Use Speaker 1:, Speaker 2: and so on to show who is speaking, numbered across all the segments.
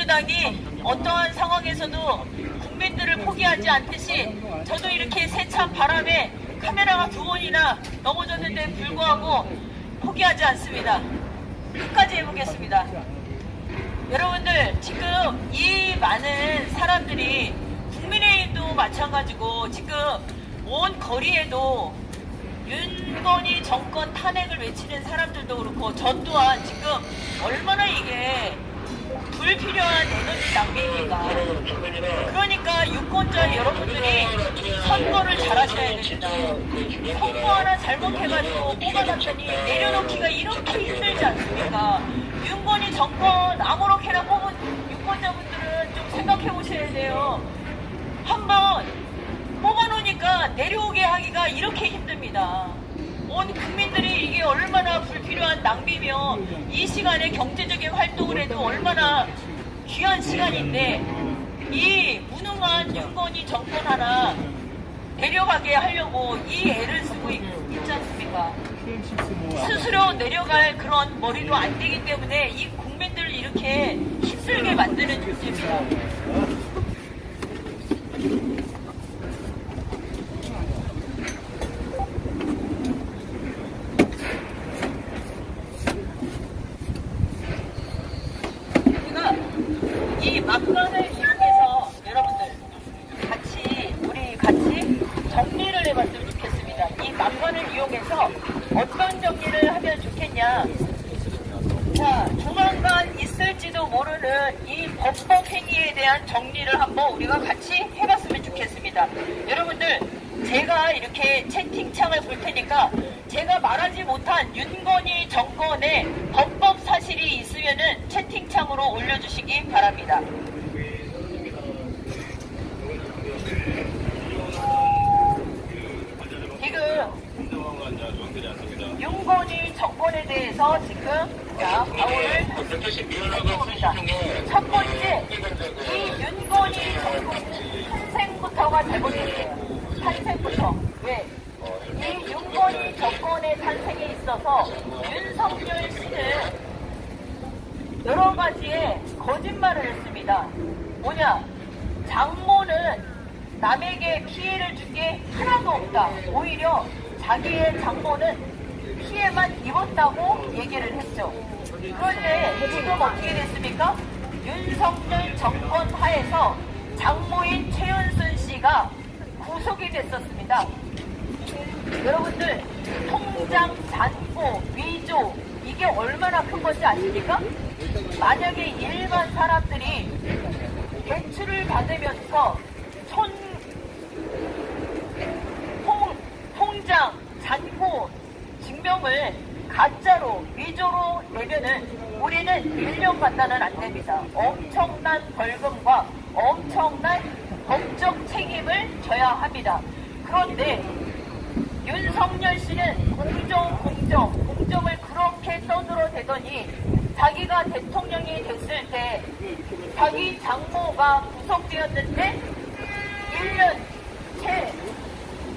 Speaker 1: 민주당이 어떠한 상황에서도 국민들을 포기하지 않듯이 저도 이렇게 세찬 바람에 카메라가 2번이나 넘어졌는데 불구하고 포기하지 않습니다. 끝까지 해보겠습니다. 여러분들, 지금 이 많은 사람들이 국민의힘도 마찬가지고 지금 온 거리에도 윤건희 정권 탄핵을 외치는 사람들도 그렇고 저 또한 지금 얼마나 이게 불필요한 에너지 낭비입니까? 그러니까 유권자 여러분들이 선거를 잘하셔야 됩니다. 선거 하나 잘못해가지고 뽑아놨더니 내려놓기가 이렇게 힘들지 않습니까? 윤건희 정권 아무렇게나 뽑은 유권자분들은 좀 생각해 보셔야 돼요. 한번 뽑아놓으니까 내려오게 하기가 이렇게 힘듭니다. 온 국민들이 이게 얼마나 불필요한 낭비며 이 시간에 경제적인 활동을 해도 얼마나 귀한 시간인데 이 무능한 윤건희 정권 하나 내려가게 하려고 이 애를 쓰고 있지 않습니까? 스스로 내려갈 그런 머리도 안 되기 때문에 이 국민들을 이렇게 힘들게 만드는 존재입니다. 이 막간을 이용해서 여러분들 우리 같이 정리를 해봤으면 좋겠습니다. 이 막간을 이용해서 어떤 정리를 하면 좋겠냐. 자, 조만간 있을지도 모르는 이 범법 행위에 대한 정리를 한번 우리가 같이 해봤으면 좋겠습니다. 여러분들, 제가 이렇게 채팅창을 볼 테니까 제가 말하지 못한 윤건희 정권의 범법 사실이 있으면은 채팅창으로 올려주시기 바랍니다. 지금 윤건희 정권에 대해서 지금 방어를 해봅니다. 첫 번째, 이 윤건희 정권 탄생부터가 잘못됐어요. 탄생부터. 왜? 이 윤건희 정권의 탄생에 있어서 윤석열 씨는 여러 가지의 거짓말을 했습니다. 뭐냐? 장모는 남에게 피해를 준 게 하나도 없다. 오히려 자기의 장모는 피해만 입었다고 얘기를 했죠. 그런데 지금 어떻게 됐습니까? 윤석열 정권 하에서 장모인 최은순 씨가 구속이 됐었습니다. 여러분들, 통장 잔고, 위조, 이게 얼마나 큰 건지 아십니까? 만약에 일반 사람들이 대출을 받으면서 통장, 잔고, 증명을 가짜로, 위조로 내면은 우리는 1년 갖다는 안 됩니다. 엄청난 벌금과 엄청난 법적 책임을 져야 합니다. 그런데 윤석열 씨는 공정을 그렇게 떠들어대더니 자기가 대통령이 됐을 때 자기 장모가 구속되었는데 1년 채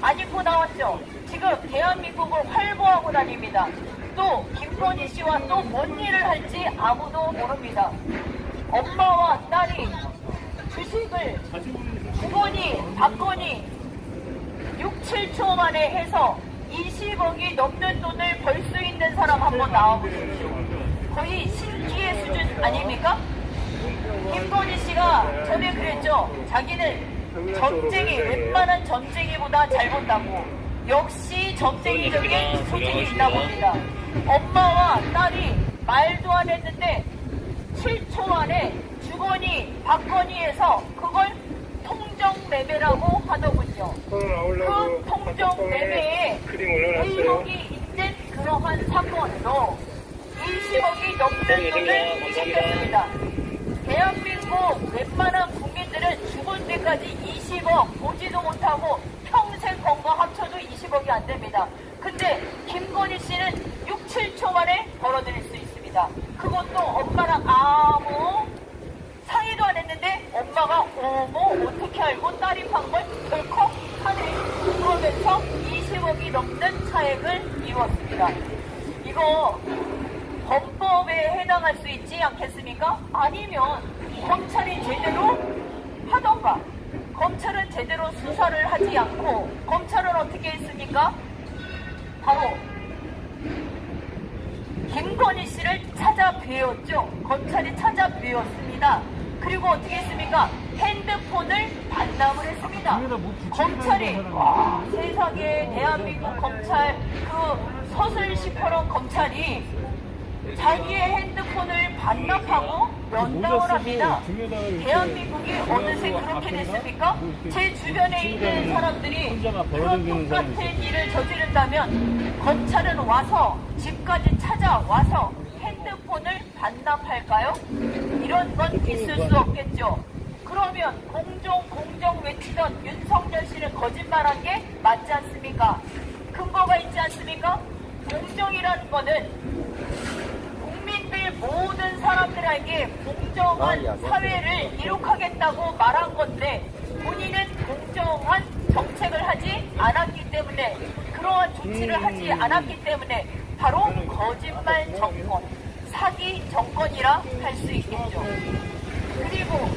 Speaker 1: 안 입고 나왔죠. 지금 대한민국을 활보하고 다닙니다. 또 김건희 씨와 또 뭔 일을 할지 아무도 모릅니다. 엄마와 딸이 주식을 주거니 받거니 6, 7초 만에 해서 20억이 넘는 돈을 벌 수 있는 사람 한번 나와보십시오. 거의 신기의 수준 아닙니까? 김건희 씨가 전에 그랬죠. 자기는 점쟁이, 웬만한 점쟁이보다 잘 본다고. 역시 점쟁이적인 소질이 있나 봅니다. 엄마와 딸이 말도 안 했는데 7초 만에 주거니 받거니 해서 그걸 통정매매라고 하더군요. 그 통정매매에 의혹이 있는 그러한 사건으로 20억이 넘는 돈을 챙겼습니다. 대한민국 웬만한 국민들은 죽을 때까지 20억 보지도 못하고 평생 번 거 합쳐도 20억이 안 됩니다. 근데 김건희 씨는 6, 7초 만에 벌어들일 수 있습니다. 그것도 엄마랑 아무 상의도 안 했는데 엄마가 어머 어떻게 알고 딸이 판 걸 덜컥 하네. 그러면서 20억이 넘는 차액을 이뤘습니다. 이거 범법에 범죄에 해당할 수 있지 않겠습니까? 아니면 검찰이 제대로 하던가, 검찰은 제대로 수사를 하지 않고 검찰은 어떻게 했습니까? 바로 김건희 씨를 찾아뵈었죠. 검찰이 찾아뵈었습니다. 그리고 어떻게 했습니까? 핸드폰을 반납을 했습니다. 검찰이 세상에 대한민국 검찰 그 서슬시퍼런 검찰이 자기의 핸드폰을 반납하고 면담을 합니다. 대한민국이 어느새 그렇게 됐습니까? 제 주변에 있는 사람들이 그런 똑같은 일을 저지른다면 검찰은 와서 집까지 찾아와서 핸드폰을 반납할까요? 이런 건 있을 수 없겠죠. 그러면 공정 외치던 윤석열 씨는 거짓말한 게 맞지 않습니까? 근거가 있지 않습니까? 공정이라는 거는 국민들 모든 사람들에게 공정한 사회를 이룩하겠다고 말한 건데 본인은 공정한 정책을 하지 않았기 때문에, 그러한 조치를 하지 않았기 때문에 바로 거짓말 정권, 사기 정권이라 할 수 있겠죠. 그리고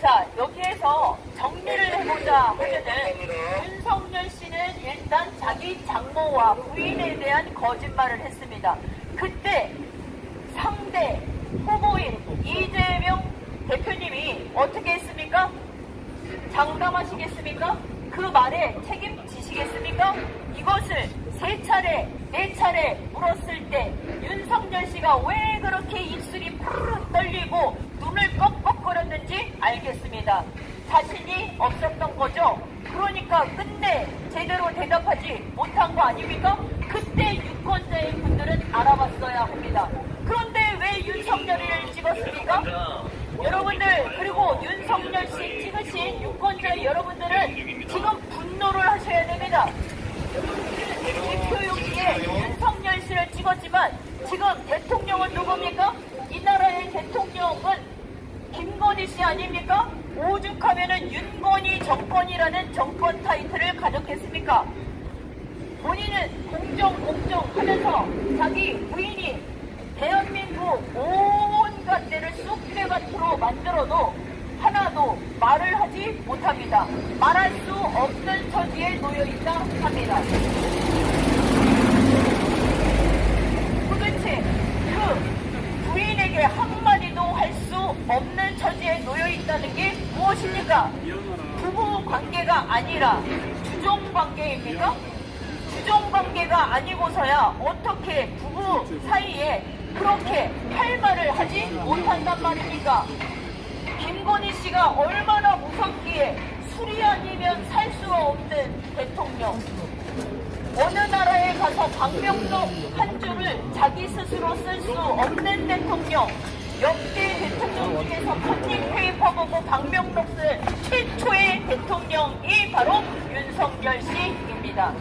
Speaker 1: 자, 여기에서 정리를 해보자 하면은 윤석열 씨는 일단 자기 장모와 부인에 대한 거짓말을 했습니다. 그때 상대 후보인 이재명 대표님이 어떻게 했습니까? 장담하시겠습니까? 그 말에 책임지시겠습니까? 이것을 3차례, 4차례 물었을 때 윤석열 씨가 왜 그렇게 입술이 푸르르 떨리고 눈을 꺽꺽거렸는지 알겠습니다. 자신이 없었던 거죠. 그러니까 끝내 제대로 대답하지 못한 거 아닙니까? 그때 유권자의 분들은 알아봤어야 합니다. 그런데 왜 윤석열이를 찍었습니까? 여러분들, 그리고 윤석열 씨 찍으신 유권자 여러분들은 지금 분노를 하셔야 됩니다. 대표용지에 윤석열 씨를 찍었지만 지금 대통령은 누굽니까? 이 나라의 대통령은 김건희 씨 아닙니까? 오죽하면은 윤건희 정권이라는 정권 타이틀을 가졌겠습니까? 본인은 공정 하면서 자기 부인이 대한민국 온갖 데를 쑥대밭으로 만들어도 하나도 말을 하지 못합니다. 말할 수 없는 처지에 놓여있다 합니다. 도대체 그 부인에게 한마디도 할 수 없는 처지에 놓여있다는 게 무엇입니까? 부부 관계가 아니라 주종 관계입니까? 주종 관계가 아니고서야 어떻게 부부 사이에 그렇게 할 말을 하지 못한단 말입니까? 김건희 씨가 얼마나 무섭기에 술이 아니면 살 수가 없는 대통령, 어느 나라에 가서 방명록 한 줄을 자기 스스로 쓸 수 없는 대통령, 역대 대통령 중에서 커닝페이퍼 보고 방명록 쓸 최초의 대통령이 바로 윤석열 씨입니다.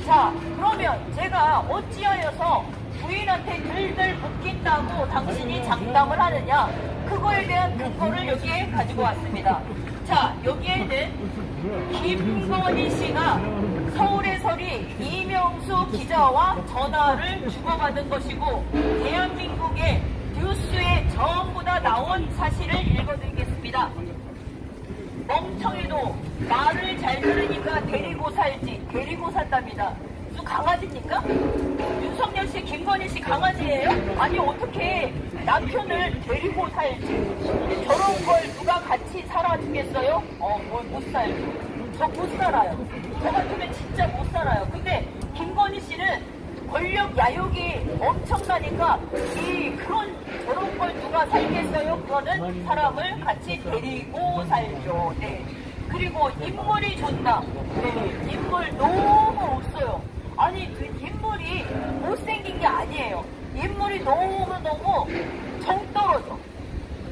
Speaker 1: 자, 그러면 제가 어찌하여서 부인한테 들들 볶인다고 당신이 장담을 하느냐, 그거에 대한 근거를 여기에 가지고 왔습니다. 자, 여기에는 김건희 씨가 서울에서리 이명수 기자와 전화를 주고받은 것이고 대한민국의 뉴스에 전부 다 나온 사실을 읽어드리겠습니다. 멍청이도 말을 잘 들으니까 데리고 살지, 데리고 산답니다. 무슨 강아지입니까? 윤석열 씨, 김건희 씨 강아지예요? 아니 어떻게 남편을 데리고 살지? 저런 걸 누가 같이 살아주겠어요? 뭘 못 살죠. 저 못 살아요. 저 같으면 진짜 못 살아요. 근데 김건희 씨는 권력 야욕이 엄청나니까 그런 저런 걸 누가 살겠어요? 그거는 사람을 같이 데리고 살죠. 네. 그리고 인물이 좋다. 네. 인물 너무 없어요. 아니 그 인물이 못생긴 게 아니에요. 인물이 너무너무 정떨어져.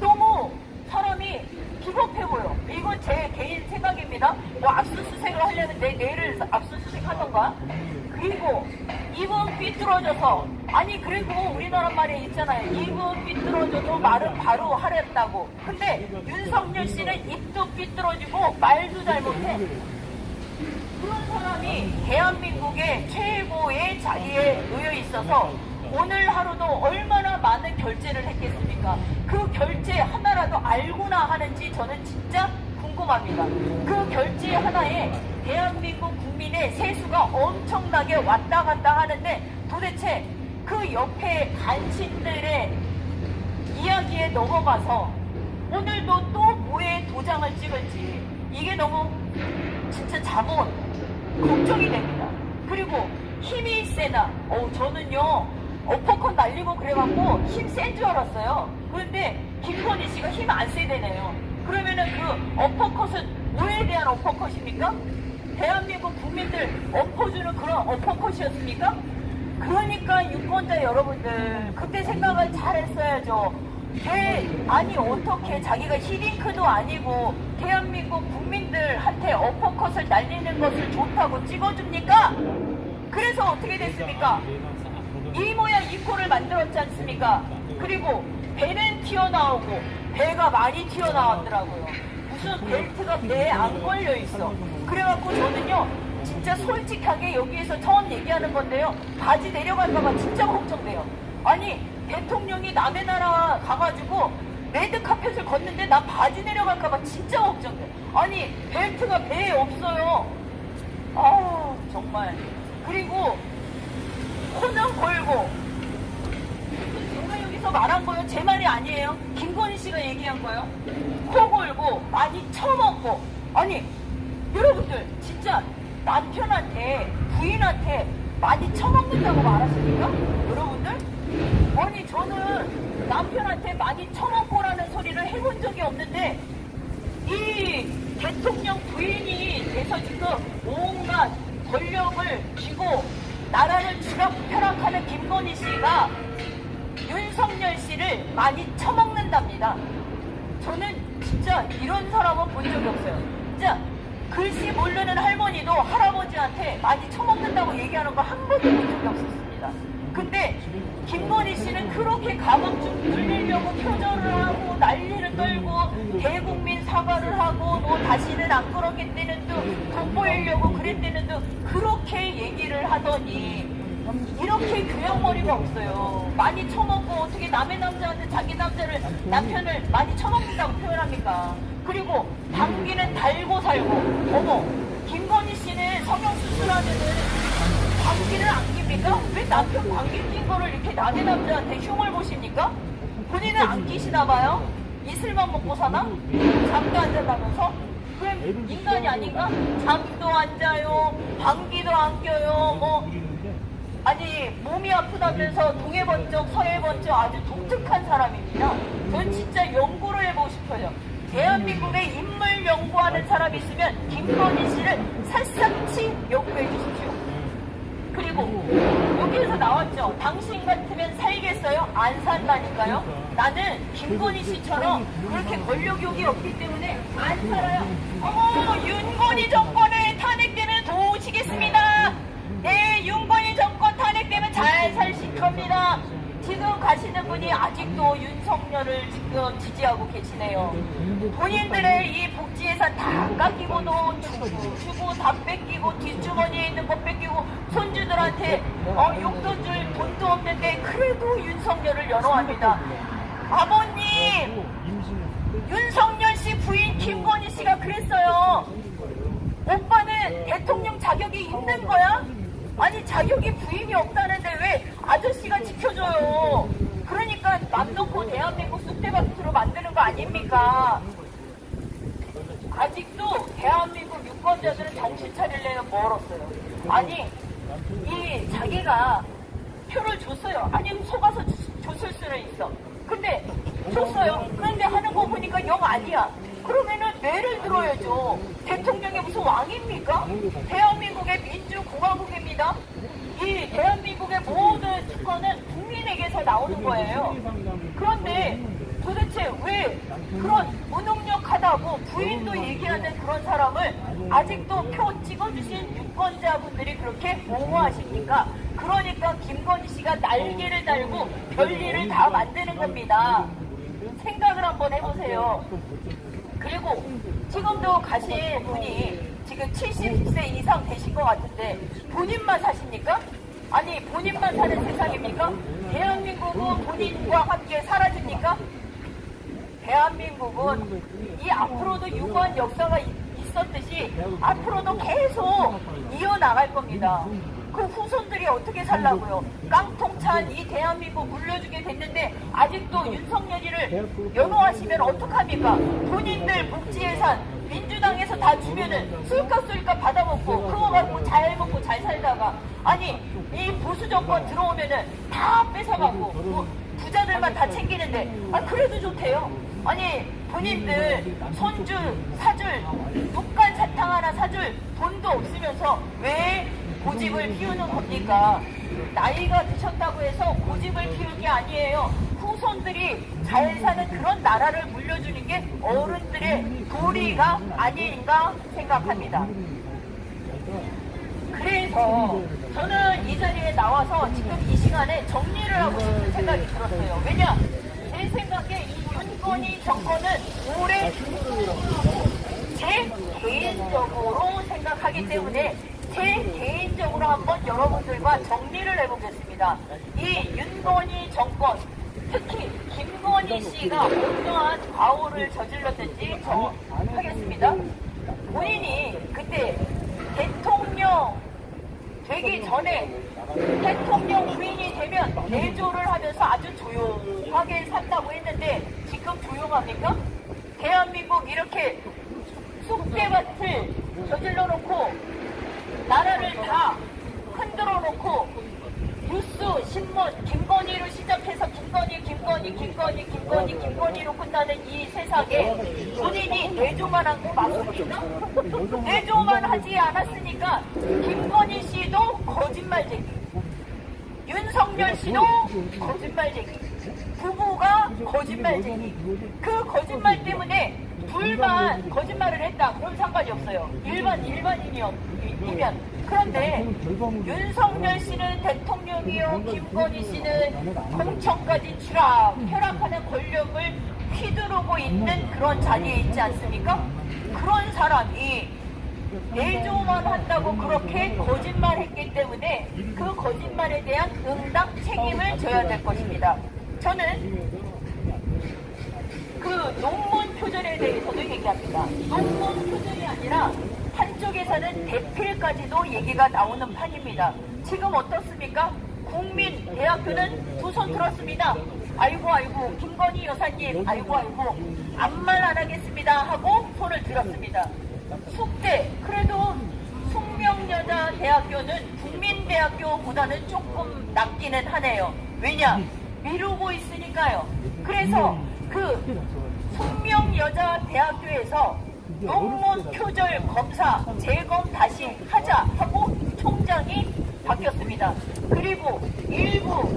Speaker 1: 너무 사람이 비겁해 보여. 이건 제 개인 생각입니다. 뭐 압수수색을 하려면 내 뇌를 압수수색 하던가. 그리고 입은 삐뚤어져서, 아니 그리고 우리나라 말에 있잖아요. 입은 삐뚤어져도 말은 바로 하랬다고. 근데 윤석열 씨는 입도 삐뚤어지고 말도 잘못해. 그런 사람이 대한민국의 최고의 자리에 놓여 있어서 오늘 하루도 얼마나 많은 결제를 했겠습니까? 그 결제 하나라도 알고나 하는지 저는 진짜 궁금합니다. 그 결제 하나에 대한민국 국민의 세수가 엄청나게 왔다 갔다 하는데 도대체 그 옆에 간신들의 이야기에 넘어가서 오늘도 또 뭐에 도장을 찍을지 이게 너무 진짜 자본 걱정이 됩니다. 그리고 힘이 세나 저는요 어퍼컷 날리고 그래갖고 힘 센 줄 알았어요. 그런데 김건희 씨가 힘 안 세대네요. 그러면은 그 어퍼컷은 뭐에 대한 어퍼컷입니까? 대한민국 국민들 엎어주는 그런 어퍼컷이었습니까? 그러니까 유권자 여러분들 그때 생각을 잘 했어야죠. 아니 어떻게 자기가 히딩크도 아니고 대한민국 국민들한테 어퍼컷을 날리는 것을 좋다고 찍어줍니까? 그래서 어떻게 됐습니까? 이 모양 이 꼴을 만들었지 않습니까? 그리고 배는 튀어나오고 배가 많이 튀어나왔더라고요. 무슨 벨트가 배에 안 걸려 있어. 그래갖고 저는요 진짜 솔직하게 여기에서 처음 얘기하는 건데요, 바지 내려갈까봐 진짜 걱정돼요. 아니 대통령이 남의 나라 가가지고 레드카펫을 걷는데 나 바지 내려갈까봐 진짜 걱정돼. 아니 벨트가 배에 없어요. 아우 정말. 그리고 코는 골고, 제가 여기서 말한 거요 제 말이 아니에요. 김건희 씨가 얘기한 거요. 코 골고 많이 처먹고. 아니 여러분들 진짜 남편한테 부인한테 많이 처먹는다고 말하십니까? 여러분들? 아니 저는 남편한테 많이 처먹고라는 소리를 해본 적이 없는데 이 대통령 부인이 돼서 지금 온갖 권력을 쥐고 나라를 쥐락펴락하는 김건희 씨가 윤석열 씨를 많이 처먹는답니다. 저는 진짜 이런 사람은 본 적이 없어요. 진짜 글씨 모르는 할머니도 할아버지한테 많이 처먹는다고 얘기하는 걸 한 번도 본 적이 없었습니다. 근데 김건희 씨는 그렇게 가급적 늘리려고 표절을 하고 난리를 떨고 대국민 사과를 하고 뭐 다시는 안 그러겠다는 듯 돋보이려고 그랬다는 듯 그렇게 얘기를 하더니 이렇게 교양머리가 없어요. 많이 처먹고 어떻게 남의 남자한테 자기 남편을 많이 처먹는다고 표현합니까? 그리고 방귀는 달고 살고. 어머, 김건희 씨는 성형수술하면은 방귀를 안 낍니까? 왜 남편 방귀 낀 거를 이렇게 남의 남자한테 흉을 보십니까? 본인은 안 끼시나 봐요? 이슬만 먹고 사나? 잠도 안 잔다면서? 그럼 인간이 아닌가? 잠도 안 자요, 방귀도 안 껴요, 뭐. 아니 몸이 아프다면서 동해 번쩍 서해 번쩍 아주 독특한 사람입니다. 전 진짜 연구를 해보고 싶어요. 대한민국의 인물 연구하는 사람이 있으면 김건희 씨를 샅샅이 연구해 주십시오. 그리고 여기에서 나왔죠. 당신 같으면 살겠어요? 안 산다니까요. 나는 김건희 씨처럼 그렇게 권력욕이 없기 때문에 안 살아요. 어머, 윤건희 정권에 탄핵되면 도우시겠습니다. 네, 윤건희 정권 탄핵되면 잘 사실 겁니다. 지금 가시는 분이 아직도 윤석열을 지금 지지하고 계시네요. 본인들의 이 복지 예산 다 깎이고도 주고 다 뺏기고 뒷주머니에 있는 거 뺏기고 손주들한테 용돈 줄 돈도 없는데 그래도 윤석열을 연호합니다. 아버님, 윤석열 씨 부인 김건희 씨가 그랬어요. 오빠는 대통령 자격이 있는 거야? 아니 자격이 부인이 없다는데 왜 아저씨가 지켜줘요? 그러니까 맘 놓고 대한민국 쑥대밭으로 만드는 거 아닙니까? 아직도 대한민국 유권자들은 정신 차리려면 멀었어요. 아니 이 자기가 표를 줬어요. 아니 속아서 줬을 수는 있어. 근데 줬어요. 그런데 하는 거 보니까 영 아니야. 그러면은 뇌를 들어야죠. 대통령이 무슨 왕입니까? 대한민국의 민주공화국입니다. 이 대한민국의 모든 주권은 국민에게서 나오는 거예요. 그런데 도대체 왜 그런 무능력하다고 부인도 얘기하는 그런 사람을 아직도 표 찍어주신 유권자분들이 그렇게 옹호하십니까? 그러니까 김건희 씨가 날개를 달고 별일을 다 만드는 겁니다. 생각을 한번 해보세요. 그리고 지금도 가신 분이 지금 70세 이상 되신 것 같은데 본인만 사십니까? 아니 본인만 사는 세상입니까? 본인과 함께 사라집니까? 대한민국은 이 앞으로도 유구한 역사가 있었듯이 앞으로도 계속 이어나갈 겁니다. 그 후손들이 어떻게 살라고요? 깡통찬 이 대한민국 물려주게 됐는데 아직도 윤석열이를 연호하시면 어떡합니까? 본인들 복지예산 민주당에서 다 주면은 쏠깍쏠깍 받아먹고 그거 갖고 잘 먹고 잘 살다가 아니 이 보수 정권 들어오면은 다 뺏어가고 부자들만 다 챙기는데 아 그래도 좋대요. 아니 본인들 손주 사줄 독간 사탕 하나 사줄 돈도 없으면서 왜 고집을 피우는 겁니까? 나이가 드셨다고 해서 고집을 피우는 게 아니에요. 후손들이 잘 사는 그런 나라를 물려주는 게 어른들의 도리가 아닌가 생각합니다. 그래서 저는 이 자리에 나와서 지금 이 시간에 정리를 하고 싶은 생각이 들었어요. 왜냐? 제 생각에 이 윤건희 정권은 올해 제 개인적으로 생각하기 때문에 제 개인적으로 한번 여러분들과 정리를 해보겠습니다. 이 윤건희 정권, 특히 김건희 씨가 어떠한 과오를 저질렀는지 하겠습니다. 본인이 그때 대통령 되기 전에 대통령 부인이 되면 내조를 하면서 아주 조용하게 산다고 했는데 지금 조용합니까? 대한민국 이렇게 쑥대밭을 저질러 놓고 나라를 다 흔들어 놓고 뉴스, 신문, 김건희로 시작해서 김건희로 끝나는 이 세상에 본인이 내조만 한 거 맞습니까? 내조만 하지 않았으니까 김건희 씨도 거짓말쟁이, 윤석열 씨도 거짓말쟁이, 부부가 거짓말쟁이. 그 거짓말 때문에 둘만 거짓말을 했다. 그럼 상관이 없어요. 일반인이면. 그런데 윤석열 씨는 대통령이요, 김건희 씨는 공천까지 추락하는 권력을 휘두르고 있는 그런 자리에 있지 않습니까? 그런 사람이 내조만 한다고 그렇게 거짓말했기 때문에 그 거짓말에 대한 응당 책임을 져야 될 것입니다. 저는 그 논문 표절에 대해서도 얘기합니다. 논문 표절이 아니라 한쪽에서는 대필까지도 얘기가 나오는 판입니다. 지금 어떻습니까? 국민대학교는 두 손 들었습니다. 아이고 김건희 여사님 아이고 아무 말 안 하겠습니다 하고 손을 들었습니다. 숙대 그래도 숙명여자대학교는 국민대학교보다는 조금 낫기는 하네요. 왜냐? 미루고 있으니까요. 그래서 그 숙명여자대학교에서 논문 표절 검사 재검 다시 하자 하고 총장이 바뀌었습니다. 그리고 일부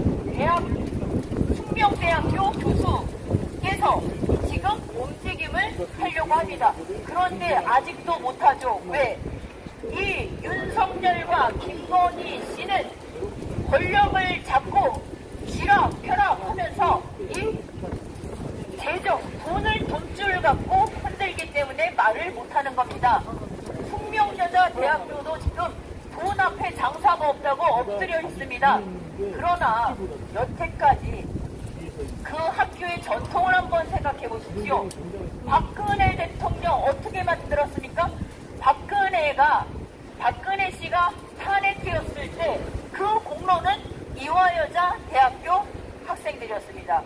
Speaker 1: 숙명대학교 교수께서 지금 움직임을 하려고 합니다. 그런데 아직도 못하죠. 왜? 이 윤석열과 김건희 씨는 권력을 잡고 쥐락펴락하면서 이 재정, 돈줄 갖고 흔들기 때문에 말을 못하는 겁니다. 숙명여자대학교도 지금 돈 앞에 장사가 없다고 엎드려 있습니다. 그러나 여태까지 그 학교의 전통을 한번 생각해 보십시오. 박근혜 대통령 어떻게 만들었습니까? 박근혜 씨가 탄핵되었을 때 그 공로는 이화여자대학교 학생들이었습니다.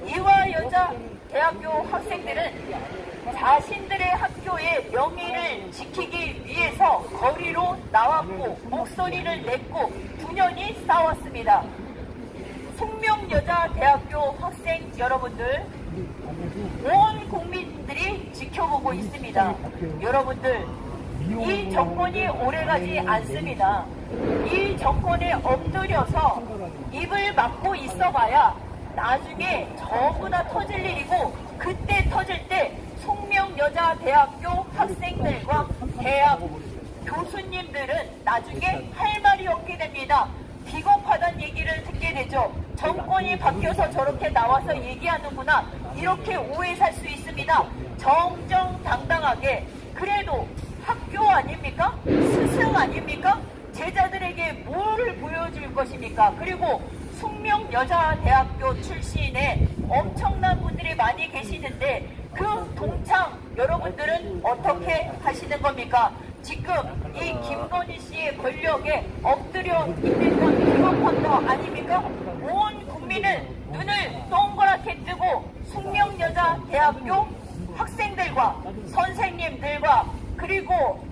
Speaker 1: 이화여자대학교 학생들은 자신들의 학교의 명예를 지키기 위해서 거리로 나왔고 목소리를 냈고 9년이 싸웠습니다. 숙명여자대학교 학생 여러분들, 온 국민들이 지켜보고 있습니다. 여러분들, 이 정권이 오래가지 않습니다. 이 정권에 엎드려서 입을 막고 있어봐야 나중에 전부 다 터질 일이고, 그때 터질 때 숙명여자대학교 학생들과 대학 교수님들은 나중에 할 말이 없게 됩니다. 비겁하다는 얘기를 듣게 되죠. 정권이 바뀌어서 저렇게 나와서 얘기하는구나, 이렇게 오해 살 수 있습니다. 정정당당하게, 그래도 학교 아닙니까? 스승 아닙니까? 제자들에게 뭐를 보여줄 것입니까? 그리고 숙명여자대학교 출신의 엄청난 분들이 많이 계시는데 그 동창 여러분들은 어떻게 하시는 겁니까? 지금 이 김건희 씨의 권력에 엎드려 있는 건 비겁한 거 아닙니까? 온 국민은 눈을 동그랗게 뜨고 숙명여자대학교 학생들과 선생님들과 그리고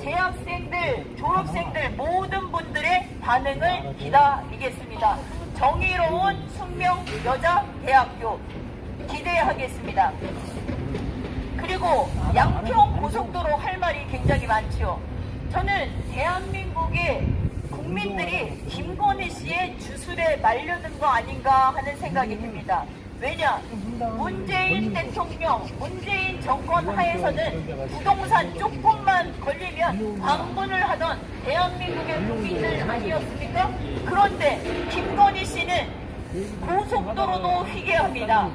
Speaker 1: 재학생들, 졸업생들 모든 분들의 반응을 기다리겠습니다. 정의로운 숙명여자대학교 기대하겠습니다. 그리고 양평 고속도로 할 말이 굉장히 많죠. 저는 대한민국의 국민들이 김건희 씨의 주술에 말려든 거 아닌가 하는 생각이 듭니다. 왜냐? 문재인 대통령, 문재인 정권 하에서는 부동산 조금만 걸리면 방문을 하던 대한민국의 국민들 아니었습니까? 그런데 김건희 씨는 고속도로도 휘게합니다.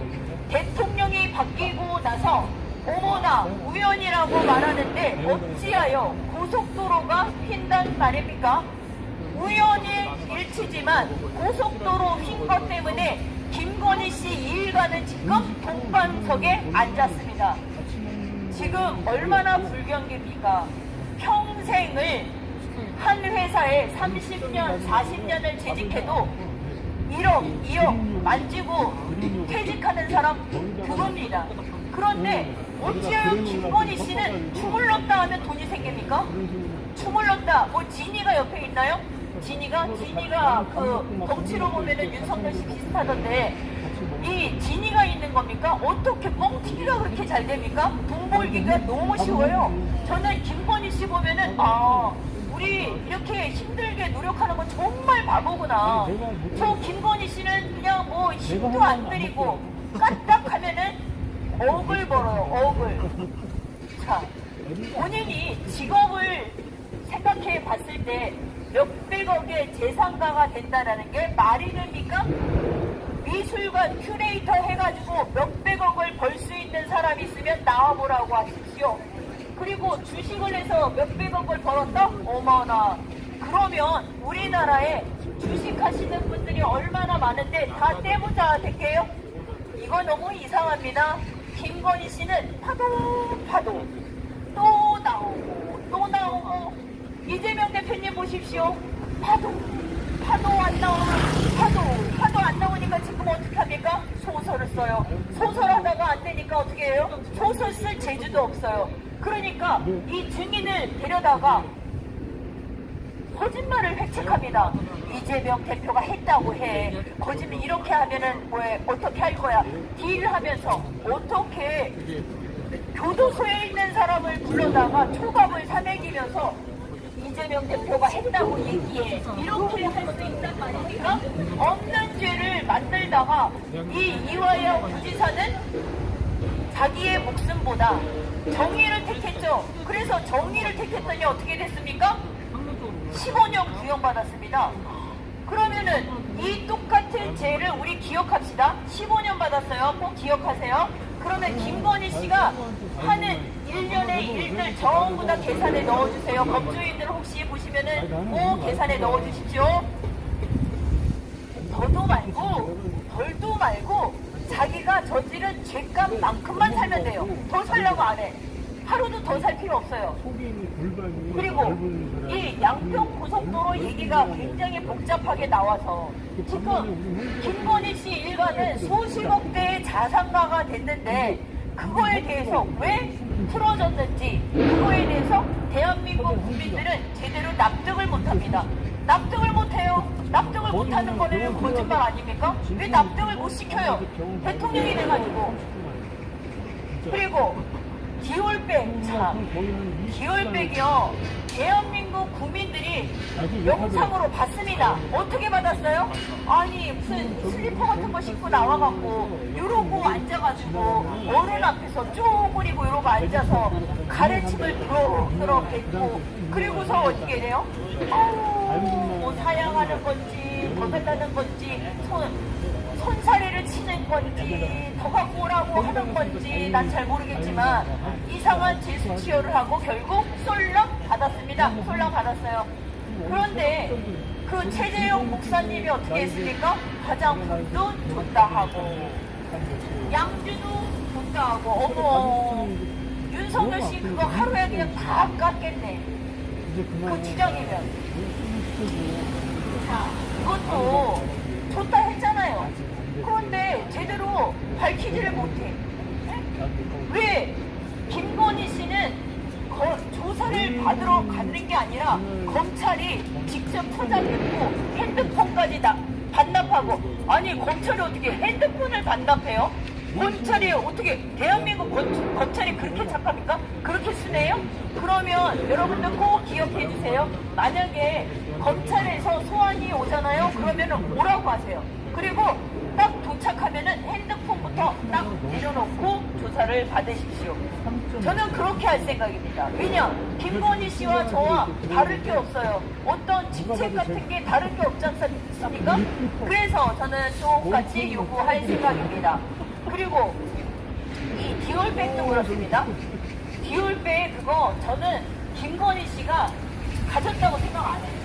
Speaker 1: 대통령이 바뀌고 나서 어머나 우연이라고 말하는데 어찌하여 고속도로가 휜단 말입니까? 우연의 일치지만 고속도로 휜 것 때문에 김건희 씨 일가는 지금 동반석에 앉았습니다. 지금 얼마나 불경기입니까? 평생을 한 회사에 30년, 40년을 재직해도 1억, 2억 만지고 퇴직하는 사람 드뭅니다. 그런데 어찌하여 김건희 씨는 주물렀다 하면 돈이 생깁니까? 주물렀다. 뭐 지니가 옆에 있나요? 지니가 그 덩치로 보면은 윤석열 씨 비슷하던데 이 지니가 있는 겁니까? 어떻게 뻥튀기가 그렇게 잘 됩니까? 돈 벌기가 너무 쉬워요. 저는 김건희 씨 보면은 우리 이렇게 힘들게 노력하는 건 정말 바보구나. 저 김건희 씨는 그냥 뭐 힘도 안 들이고 까딱하면은 억을 벌어요. 억을. 자, 본인이 직업을 생각해 봤을 때 몇백억의 재산가가 된다는 게 말이 됩니까? 미술관 큐레이터 해가지고 몇백억을 벌 수 있는 사람이 있으면 나와보라고 하십시오. 그리고 주식을 해서 몇백억을 벌었다? 어머나. 그러면 우리나라에 주식하시는 분들이 얼마나 많은데 다 떼부자 될게요? 이거 너무 이상합니다. 김건희 씨는 파도 또 나오고 이재명 대표님 보십시오. 파도 안 나오면 파도 안 나오니까 지금 어떻게 합니까? 소설을 써요. 소설하다가 안 되니까 어떻게 해요? 소설 쓸 재주도 없어요. 그러니까 이 증인을 데려다가 거짓말을 획책합니다. 이재명 대표가 했다고 해. 거짓말 이렇게 하면은 뭐해? 어떻게 할 거야? 딜하면서 어떻게 교도소에 있는 사람을 불러다가 초밥을 사먹이면서 이재명 대표가 했다고 얘기해. 이렇게 할 수 있단 말입니까? 없는 죄를 만들다가 이 이화영 부지사는 자기의 목숨보다 정의를 택했죠. 그래서 정의를 택했더니 어떻게 됐습니까? 15년 구형받았습니다. 그러면은 이 똑같은 죄를 우리 기억합시다. 15년 받았어요. 꼭 기억하세요. 그러면 김건희 씨가 하는 일련의 일들 전부 다 계산에 넣어주세요. 법조인들 혹시 보시면은 꼭 계산에 넣어주십시오. 더도 말고 덜도 말고 자기가 저지른 죄값만큼만 살면 돼요. 더 살려고 안 해. 하루도 더 살 필요 없어요. 그리고 이 양평 고속도로 얘기가 굉장히 복잡하게 나와서 지금 김건희 씨 일가는 수십억 대의 자산가가 됐는데 그거에 대해서 왜 풀어졌는지 그거에 대해서 대한민국 국민들은 제대로 납득을 못합니다. 납득을 못해요. 납득을 못하는 거는 거짓말 아닙니까? 왜 납득을 못 시켜요? 대통령이 돼가지고. 그리고 기올백, 참 기올백이요. 대한민국 국민들이 영상으로 봤습니다. 어떻게 받았어요? 아니 무슨 슬리퍼 같은 거 신고 나와갖고 이러고 앉아가지고 어른 앞에서 쪼그리고 이러고 앉아서 가래침을 들어 뱉고 그리고서 어떻게 돼요? 뭐 사양하는 건지 더 달라는 건지 손사래를 치는 건지 더 갖고 오라고 하는 건지 난 잘 모르겠지만 이상한 재수 치료를 하고 결국 솔랑 받았습니다. 솔랑 받았어요. 그런데 그 그 최재형 목사님이 어떻게 했습니까? 화장품도 줬다 하고, 양주도 줬다 하고, 어머, 윤석열 씨 그거 하루에 그냥 다 깎겠네. 그 주장이면. 자, 그것도 좋다 했잖아요. 그런데 제대로 밝히지를 못해. 왜 김건희 씨는 조사를 받으러 가는 게 아니라 검찰이 직접 포장했고 핸드폰까지 다 반납하고, 아니 검찰이 어떻게 핸드폰을 반납해요? 검찰이 어떻게, 대한민국 검찰이 그렇게 착합니까? 그렇게 순해요? 그러면 여러분들 꼭 기억해 주세요. 만약에 검찰에서 소환이 오잖아요. 그러면 오라고 하세요. 그리고 딱 도착하면은 핸드폰부터 딱 내려놓고 조사를 받으십시오. 저는 그렇게 할 생각입니다. 왜냐? 김건희 씨와 저와 다를 게 없어요. 어떤 직책 같은 게 다를 게 없지 않습니까? 그래서 저는 똑같이 요구할 생각입니다. 그리고 이 디올백도 그렇습니다. 디올백 그거 저는 김건희 씨가 가졌다고 생각 안 해요.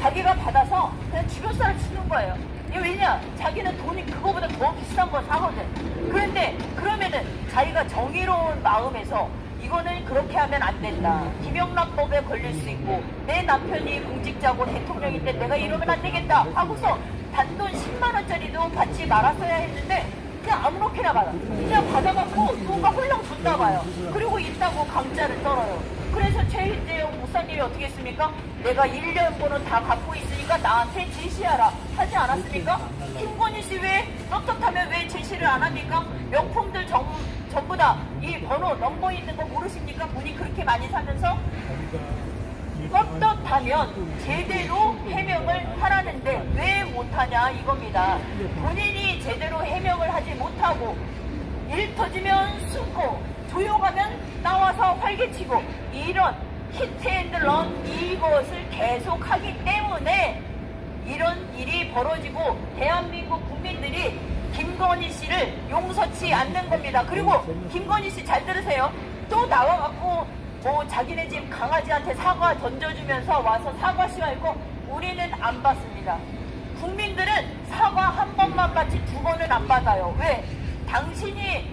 Speaker 1: 자기가 받아서 그냥 주변 사람 주는 거예요. 이게 왜냐? 자기는 돈이 그거보다 더 비싼 거 사거든. 그런데 그러면은 자기가 정의로운 마음에서 이거는 그렇게 하면 안 된다. 김영란법에 걸릴 수 있고 내 남편이 공직자고 대통령인데 내가 이러면 안 되겠다 하고서 단돈 10만 원짜리도 받지 말았어야 했는데 그냥 아무렇게나 받아. 그냥 받아갖고 누군가 홀랑 줬나 봐요. 그리고 있다고 강짜를 떨어요. 그래서 최재형 목사님이 어떻게 했습니까? 내가 1년 번호 다 갖고 있으니까 나한테 제시하라 하지 않았습니까? 김건희 씨 왜 떳떳하면 왜 제시를 안 합니까? 명품들 전부 다 이 번호 넘버 있는 거 모르십니까? 본인 그렇게 많이 사면서 떳떳하면 제대로 해명을 하라는데 왜 못하냐 이겁니다. 본인이 제대로 해명을 하지 못하고 일 터지면 숨고 조용하면 나와서 활개치고 이런 히트앤런 이것을 계속하기 때문에 이런 일이 벌어지고 대한민국 국민들이 김건희 씨를 용서치 않는 겁니다. 그리고 김건희 씨 잘 들으세요. 또 나와갖고 뭐 자기네 집 강아지한테 사과 던져주면서 와서 사과 시와있고 우리는 안 받습니다. 국민들은 사과 한 번만 받지 두 번은 안 받아요. 왜? 당신이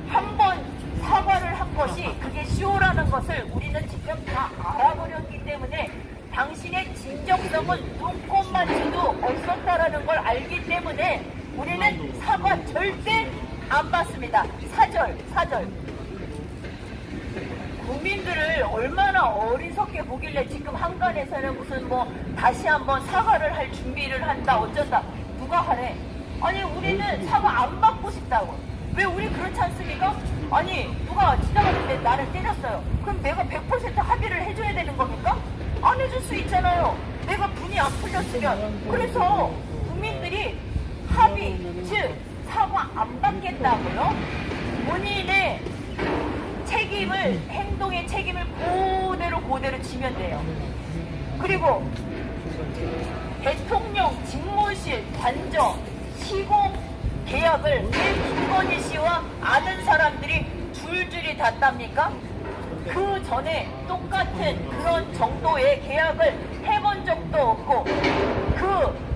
Speaker 1: 한 번 사과를 한 것이 그게 쇼라는 것을 우리는 직접 다 알아버렸기 때문에 당신의 진정성은 눈꽃만치도 없었다라는 걸 알기 때문에 우리는 사과 절대 안 받습니다. 사절. 국민들을 얼마나 어리석게 보길래 지금 한간에서는 무슨 뭐 다시 한번 사과를 할 준비를 한다 어쩐다. 누가 하래? 아니 우리는 사과 안 받고 싶다고. 왜 우리 그렇지 않습니까? 아니 누가 지나가는데 나를 때렸어요. 그럼 내가 100% 합의를 해줘야 되는 겁니까? 안 해줄 수 있잖아요. 내가 분이 안 풀렸으면. 그래서 국민들이 합의, 즉 사과 안 받겠다고요? 본인의 책임을, 행동의 책임을 그대로 지면 돼요. 그리고 대통령 집무실 관저 시공 계약을 왜 김건희 씨와 아는 사람들이 줄줄이 다 땁니까? 그 전에 똑같은 그런 정도의 계약을 해본 적도 없고 그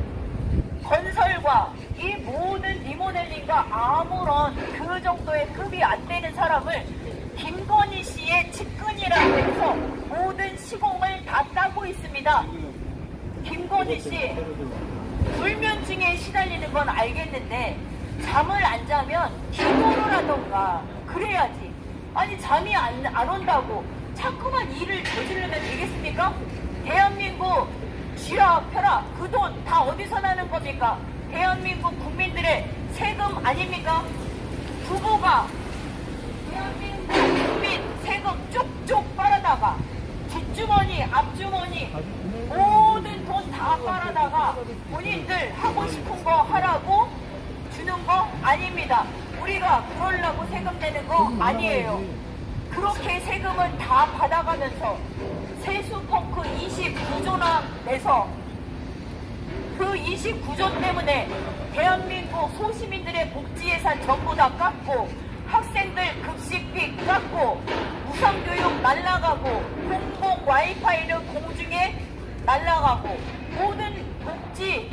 Speaker 1: 건설과 이 모든 리모델링과 아무런 그 정도의 급이 안 되는 사람을 김건희 씨의 측근이라고 해서 모든 시공을 다 따고 있습니다. 김건희 씨 불면증에 시달리는 건 알겠는데 잠을 안 자면 기도를 하던가 그래야지. 아니 잠이 안 온다고 자꾸만 일을 저지르면 되겠습니까? 대한민국 쥐라 펴라 그 돈 다 어디서 나는 겁니까? 대한민국 국민들의 세금 아닙니까? 부부가 대한민국 국민 세금 쪽쪽 빨아다가 뒷주머니 앞주머니 모든 돈 다 빨아다가 본인들 하고 싶은 거 하라고 주는 거 아닙니다. 우리가 그러려고 세금 내는 거 아니에요. 그렇게 세금을 다 받아가면서 세수펑크 29조나 내서 그 29조 때문에 대한민국 소시민들의 복지예산 전부 다 깎고 학생들 급식비 깎고 우선교육 날라가고 공공 와이파이는 공중에 날아가고 모든 복지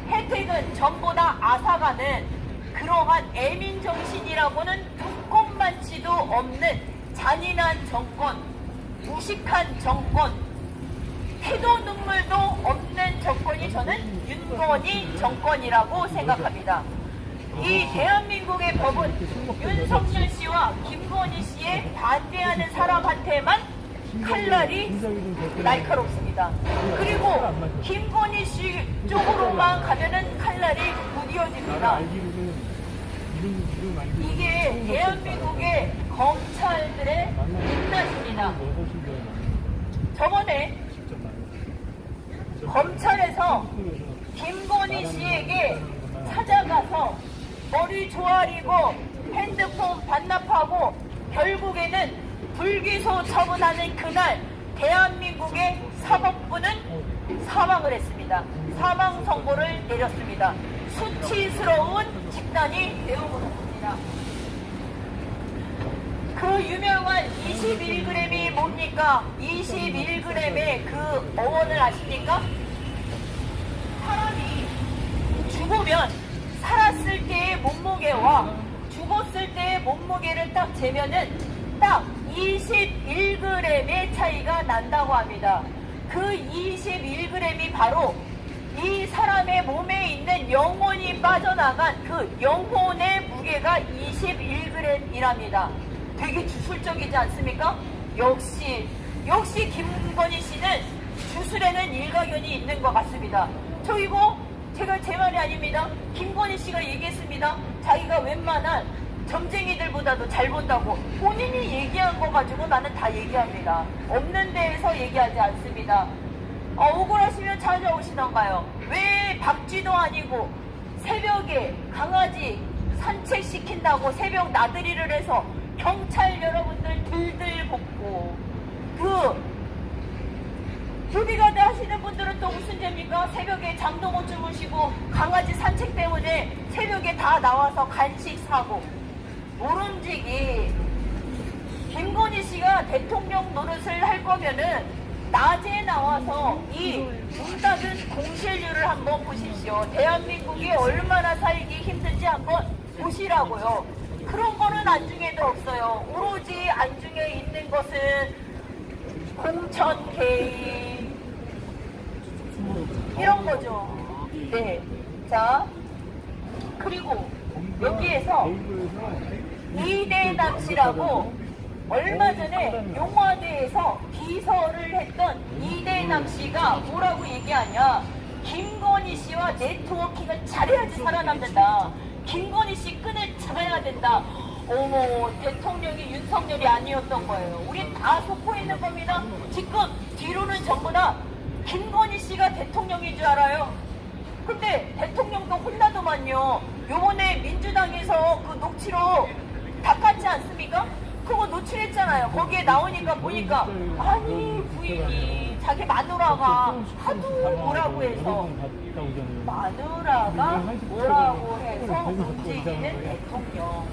Speaker 1: 혜택은 전부 다 앗아가는 그러한 애민 정신이라고는 두껍만치도 없는 잔인한 정권, 무식한 정권, 피도 눈물도 없는 정권이 저는 윤건희 정권이라고 생각합니다. 이 대한민국의 법은 윤석열 씨와 김건희 씨에 반대하는 사람한테만 칼날이 날카롭습니다. 그리고 김건희 씨 쪽으로만 가면은 칼날이 무뎌집니다. 이게 대한민국의 검찰들의 민낯입니다. 저번에 검찰에서 김건희 씨에게 찾아가서 머리 조아리고 핸드폰 반납하고 결국에는 불기소 처분하는 그날 대한민국의 사법부는 사망을 했습니다. 사망 선고를 내렸습니다. 수치스러운 집단이 되어버렸습니다. 그 유명한 21g이 뭡니까? 21g의 그 어원을 아십니까? 사람이 죽으면 살았을 때의 몸무게와 죽었을 때의 몸무게를 딱 재면은 딱 21g의 차이가 난다고 합니다. 그 21g이 바로 이 사람의 몸에 있는 영혼이 빠져나간 그 영혼의 무게가 21g이랍니다. 되게 주술적이지 않습니까? 역시 김건희 씨는 주술에는 일가견이 있는 것 같습니다. 저 이거 제가 제 말이 아닙니다. 김건희 씨가 얘기했습니다. 자기가 웬만한 점쟁이들보다도 잘 본다고 본인이 얘기한 거 가지고 나는 다 얘기합니다. 없는 데에서 얘기하지 않습니다. 억울하시면 찾아오시던가요. 왜 박쥐도 아니고 새벽에 강아지 산책시킨다고 새벽 나들이를 해서 경찰 여러분들 들들 볶고 보디가드 하시는 분들은 또 무슨 죄입니까? 새벽에 잠도 못 주무시고 강아지 산책 때문에 새벽에 다 나와서 간식 사고 모름지기. 김건희 씨가 대통령 노릇을 할 거면은 낮에 나와서 이 문 닫은 공실률을 한번 보십시오. 대한민국이 얼마나 살기 힘든지 한번 보시라고요. 그런 거는 안중에도 없어요. 오로지 안중에 있는 것은 공천 개입 이런 거죠. 네. 자, 그리고 여기에서 이대남 씨라고 얼마 전에 용화대에서 비서를 했던 이대남 씨가 뭐라고 얘기하냐. 김건희 씨와 네트워킹을 잘해야지 살아남는다. 김건희 씨 끈을 잡아야 된다. 어머, 대통령이 윤석열이 아니었던 거예요. 우리 다 속고 있는 겁니다. 지금 뒤로는 전부 다 김건희 씨가 대통령인 줄 알아요. 근데 대통령도 혼나더만요. 요번에 민주당에서 그 녹취록 닦았지 않습니까? 그거 노출했잖아요. 거기에 나오니까 보니까 아니 부인이 자기 마누라가 하도 뭐라고 해서 마누라가 뭐라고 해서 움직이는 대통령.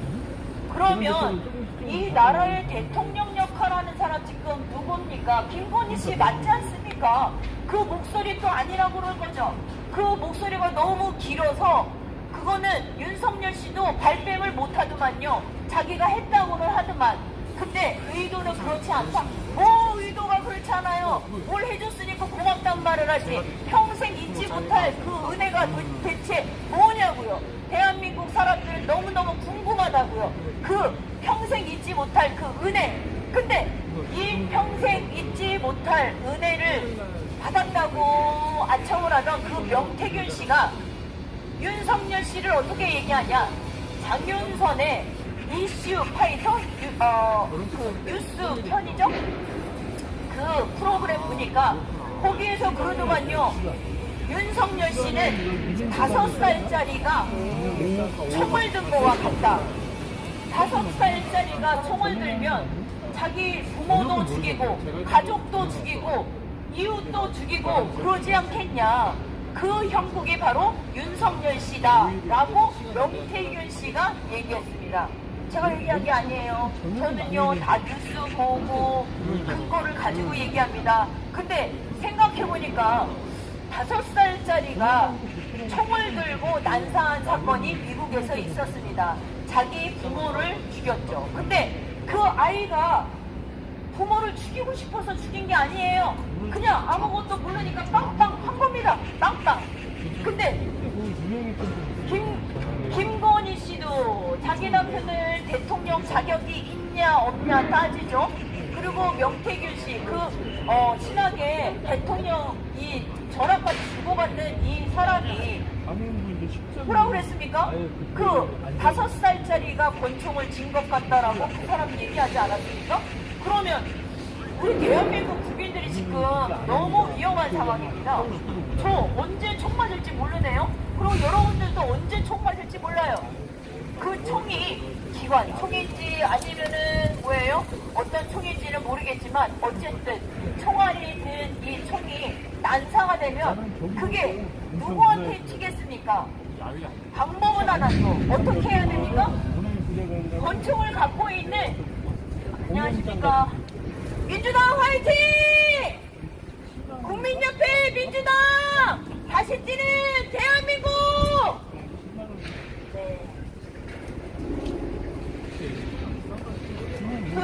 Speaker 1: 그러면 이 나라의 대통령 역할하는 사람 지금 누굽니까? 김건희 씨 맞지 않습니까? 그 목소리 또 아니라고 그럴 거죠. 그 목소리가 너무 길어서 그거는 윤석열 씨도 발뺌을 못하더만요. 자기가 했다고는 하더만. 근데 의도는 그렇지 않다. 뭐 의도가 그렇지 않아요. 뭘 해줬으니까 고맙단 말을 하지. 평생 잊지 못할 그 은혜가 대체 뭐냐고요. 대한민국 사람들 너무너무 궁금하다고요. 그 평생 잊지 못할 그 은혜. 근데 이 평생 잊지 못할 은혜를 받았다고 아첨을 하던 그 명태균 씨가 윤석열 씨를 어떻게 얘기하냐. 장윤선의 이슈 파이터 그 뉴스 편이죠? 그 프로그램 보니까 거기에서 그러더만요. 윤석열 씨는 5살짜리가 총을 든 거와 같다. 5살짜리가 총을 들면 자기 부모도 죽이고 가족도 죽이고 이웃도 죽이고 그러지 않겠냐. 그 형국이 바로 윤석열 씨다 라고 명태균 씨가 얘기했습니다. 제가 얘기한 게 아니에요. 저는요 다 뉴스 보고 근거를 가지고 얘기합니다. 근데 생각해보니까 5살짜리가 총을 들고 난사한 사건이 미국에서 있었습니다. 자기 부모를 죽였죠. 근데 그 아이가 부모를 죽이고 싶어서 죽인 게 아니에요. 그냥 아무것도 모르니까 빵빵 한 겁니다. 빵빵. 근데 김건희 씨도 자기 남편을 대통령 자격이 있냐 없냐 따지죠. 그리고 명태균 씨, 친하게 대통령 이 전화까지 주고받는 이 사람이 뭐라고 그랬습니까? 그 5살짜리가 권총을 진 것 같다라고 그 사람 얘기하지 않았습니까? 그러면 우리 대한민국 국민들이 지금 너무 위험한 상황입니다. 저 언제 총 맞을지 모르네요. 그리고 여러분들도 언제 총 맞을지 몰라요. 그 총이 기관 총인지 아니면은 뭐예요? 어떤 총인지는 모르겠지만 어쨌든 총알이 든 이 총이 난사가 되면 그게 누구한테 튀겠습니까? 방법은 하나죠. 어떻게 해야 됩니까? 권총을 갖고 있는 안녕하십니까? 민주당 화이팅! 국민연대 민주당! 다시 뛰는 대한민국! 네. 그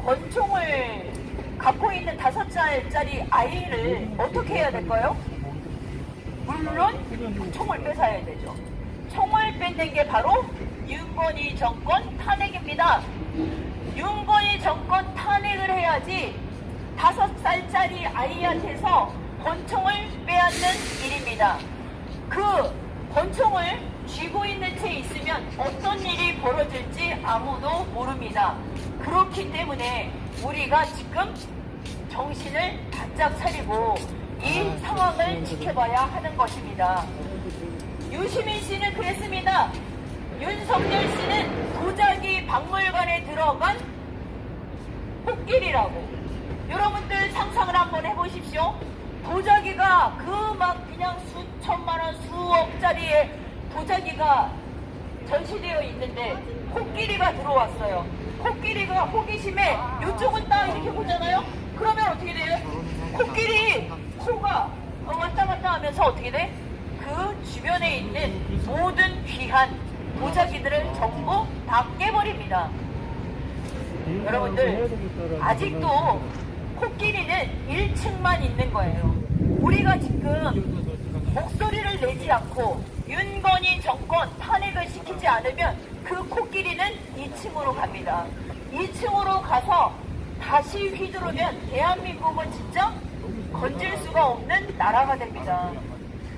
Speaker 1: 권총을 갖고 있는 5살짜리 아이를 어떻게 해야 될까요? 물론 총을 뺏어야 되죠. 총을 뺏는 게 바로 윤건희 정권 탄핵입니다. 윤건희 정권 탄핵을 해야지 5살짜리 아이한테서 권총을 빼앗는 일입니다. 그 권총을 쥐고 있는 채 있으면 어떤 일이 벌어질지 아무도 모릅니다. 그렇기 때문에 우리가 지금 정신을 바짝 차리고 이 상황을 지켜봐야 하는 것입니다. 유시민 씨는 그랬습니다. 윤석열 씨는 도자기 박물관에 들어간 코끼리라고. 여러분들 상상을 한번 해보십시오. 도자기가 그 막 그냥 수천만 원, 수억짜리의 도자기가 전시되어 있는데 코끼리가 들어왔어요. 코끼리가 호기심에 이쪽은 딱 이렇게 보잖아요. 그러면 어떻게 돼요? 코끼리 코가 왔다 갔다 하면서 어떻게 돼? 그 주변에 있는 모든 귀한 도자기들을 전부 다 깨버립니다. 여러분들 아직도 코끼리는 1층만 있는 거예요. 우리가 지금 목소리를 내지 않고 윤건희 정권 탄핵을 시키지 않으면 그 코끼리는 2층으로 갑니다. 2층으로 가서 다시 휘두르면 대한민국은 진짜 건질 수가 없는 나라가 됩니다.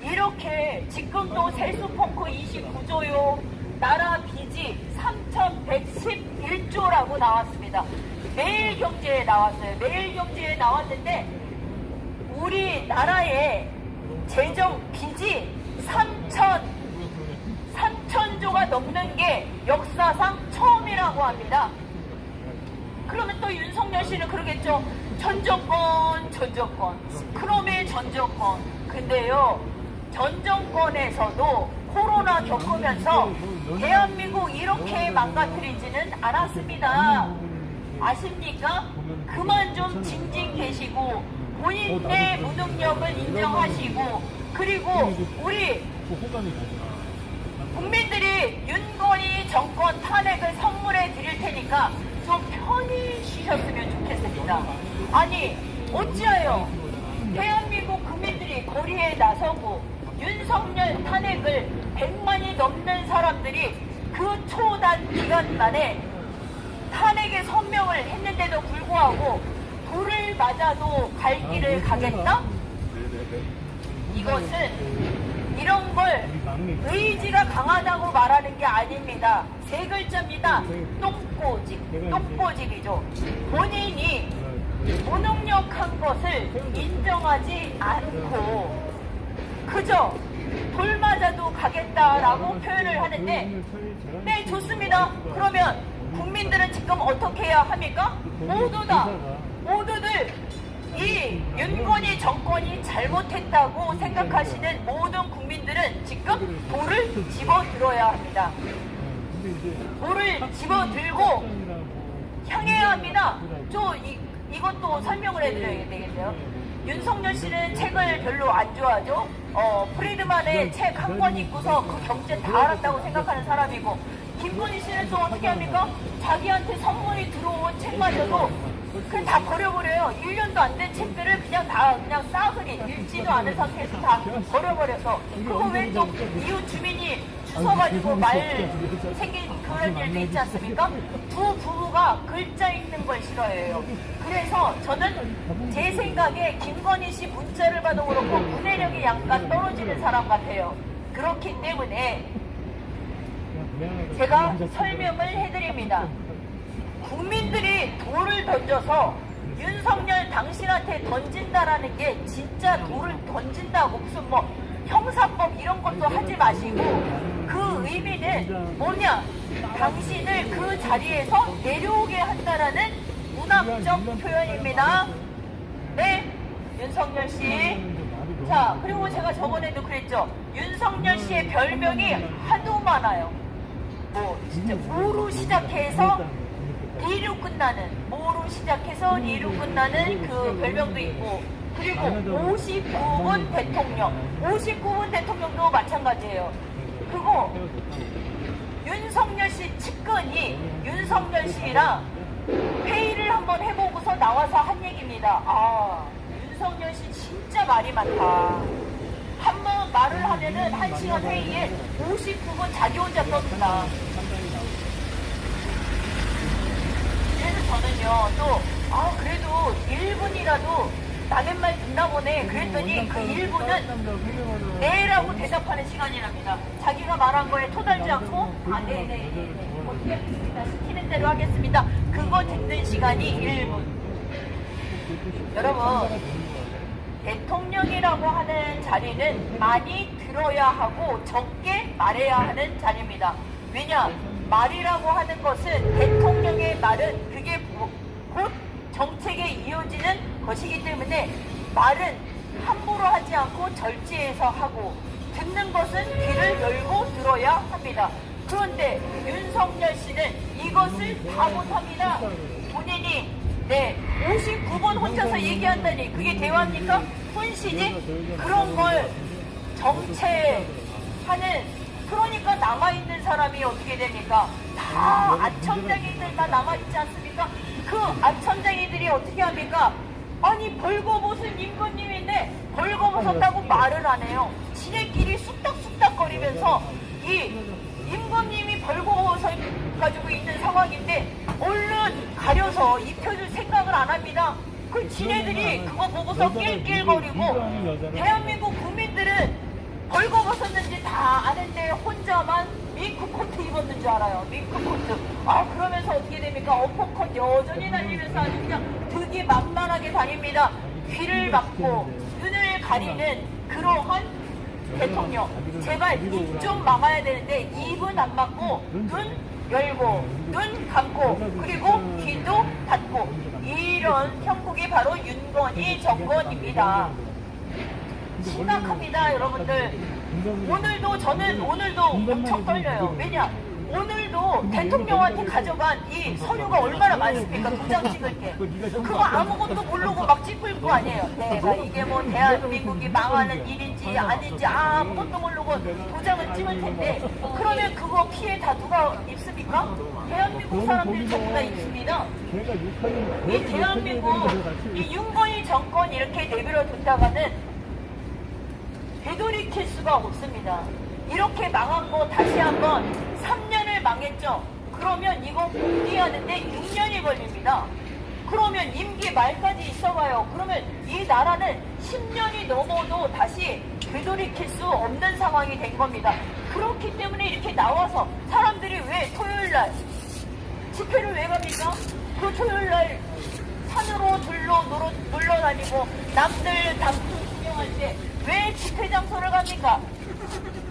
Speaker 1: 이렇게 지금도 세수펑크 29조요, 나라 빚이 3,111조라고 나왔습니다. 매일경제에 나왔어요. 매일경제에 나왔는데 우리나라의 재정 빚이 3,000조가 넘는 게 역사상 처음이라고 합니다. 그러면 또 윤석열 씨는 그러겠죠. 전 정권. 그놈의 전 정권. 근데요, 전 정권에서도 코로나 겪으면서 대한민국 이렇게 망가뜨리지는 않았습니다. 아십니까? 그만 좀 징징대시고 본인의 무능력을 인정하시고, 그리고 우리 국민들이 윤건희 정권 탄핵을 선물해 드릴 테니까 좀 편히 쉬셨으면 좋겠습니다. 아니 어찌하여 대한민국 국민들이 거리에 나서고 윤석열 탄핵을 100만이 넘는 사람들이 그 초단 기간 만에 탄핵에 선명을 했는데도 불구하고 돌을 맞아도 갈 길을 가겠다? 이것은 이런 걸 의지가 강하다고 말하는 게 아닙니다. 3글자입니다. 똥꼬집이죠. 본인이 무능력한 것을 인정하지 않고 그저 돌 맞아도 가겠다라고 표현을 하는데, 네, 좋습니다. 그러면 국민들은 지금 어떻게 해야 합니까? 모두들 이 윤건희 정권이 잘못했다고 생각하시는 모든 국민들은 지금 돌을 집어들어야 합니다. 돌을 집어들고 향해야 합니다. 이것도 설명을 해드려야 되겠네요. 윤석열 씨는 책을 별로 안 좋아하죠. 프리드만의 책 한 권 읽고서 그 경제 다 알았다고 생각하는 사람이고, 김건희 씨는 또 어떻게 합니까? 자기한테 선물이 들어온 책마저도 그냥 다 버려버려요. 1년도 안 된 책들을 그냥 싸그리 읽지도 않은 상태에서 다 버려버려서. 그거 왜 또 이웃 주민이 주워가지고 말 생긴 그런 일도 있지 않습니까? 두 부부가 글자 읽는 걸 싫어해요. 그래서 저는 제 생각에 김건희 씨 문자를 봐도 그렇고 문해력이 약간 떨어지는 사람 같아요. 그렇기 때문에 제가 설명을 해드립니다. 국민들이 돌을 던져서 윤석열 당신한테 던진다라는 게 진짜 돌을 던진다고 무슨 뭐 형사법 이런 것도 하지 마시고, 그 의미는 뭐냐, 당신을 그 자리에서 내려오게 한다라는 문학적 표현입니다. 네, 윤석열 씨. 자, 그리고 제가 저번에도 그랬죠. 윤석열 씨의 별명이 하도 많아요. 뭐 진짜 모로 시작해서 리로 끝나는, 모로 시작해서 리로 끝나는 그 별명도 있고, 그리고 59분 대통령, 59분 대통령도 마찬가지예요. 그리고 윤석열 씨 측근이 윤석열 씨랑 회의를 한번 해보고서 나와서 한 얘기입니다. 아, 윤석열 씨 진짜 말이 많다. 한번 말을 하면은 1시간 회의에 59분 자기 혼자 떴다. 그래서 저는요, 그래도 1분이라도 남의 말 듣나 보네. 그랬더니 그 1분은 네라고 대답하는 시간이랍니다. 자기가 말한 거에 토달지 않고, 네네네. 어떻게 하겠습니다. 시키는 대로 하겠습니다. 그거 듣는 시간이 1분. 여러분, 대통령이라고 하는 자리는 많이 들어야 하고 적게 말해야 하는 자리입니다. 왜냐? 말이라고 하는 것은, 대통령의 말은 그게 곧 정책에 이어지는 것이기 때문에 말은 함부로 하지 않고 절제해서 하고, 듣는 것은 귀를 열고 들어야 합니다. 그런데 윤석열 씨는 이것을 다 못합니다. 본인이 59번 혼자서 얘기한다니 그게 대화입니까? 훈시지? 그런 걸 정체하는, 그러니까 남아있는 사람이 어떻게 됩니까? 다 아첨장이들만 남아있지 않습니까? 그 아첨장이들이 어떻게 합니까? 아니, 벌거벗은 임금님인데 벌거벗었다고 말을 안 해요. 지네끼리 쑥닥쑥닥거리면서 이 임금님이 벌거벗어 가지고 있는 상황인데 얼른 가려서 입혀줄 생각을 안 합니다. 그 지네들이 그거 보고서 낄낄거리고, 대한민국 국민들은 벌거벗었는지 다 아는데 혼자만 밍크 코트 입었는 줄 알아요. 밍크 코트. 그러면서 어떻게 됩니까? 어퍼컷 여전히 날리면서 아주 그냥 득이 만만하게 다닙니다. 귀를 막고 눈을 가리는 그러한 대통령. 제발 입 좀 막아야 되는데 입은 안 막고 눈 열고 눈 감고 그리고 귀도 닫고, 이런 형국이 바로 윤건희 정권입니다. 심각합니다, 여러분들. 저는 오늘도 엄청 떨려요. 왜냐? 오늘도 대통령한테 가져간 이 서류가 얼마나 많습니까? 도장 찍을 게. 그거 아무것도 모르고 막 찍을 거 아니에요. 내가 이게 뭐 대한민국이 망하는 일인지 아닌지 아무것도 모르고 도장을 찍을 텐데, 그러면 그거 피해 다 누가 입습니까? 대한민국 사람들이 전부 다 입습니다. 이 대한민국, 이 윤건희 정권 이렇게 내버려 뒀다가는 되돌이킬 수가 없습니다. 이렇게 망한 거 다시 한번 3년을 망했죠. 그러면 이거 복귀하는데 6년이 걸립니다. 그러면 임기 말까지 있어봐요. 그러면 이 나라는 10년이 넘어도 다시 되돌이킬 수 없는 상황이 된 겁니다. 그렇기 때문에 이렇게 나와서 사람들이 왜 토요일날 집회를 왜 갑니까? 그 토요일날 산으로 놀러 다니고 남들 담토 구경할 때 왜 집회 장소를 갑니까?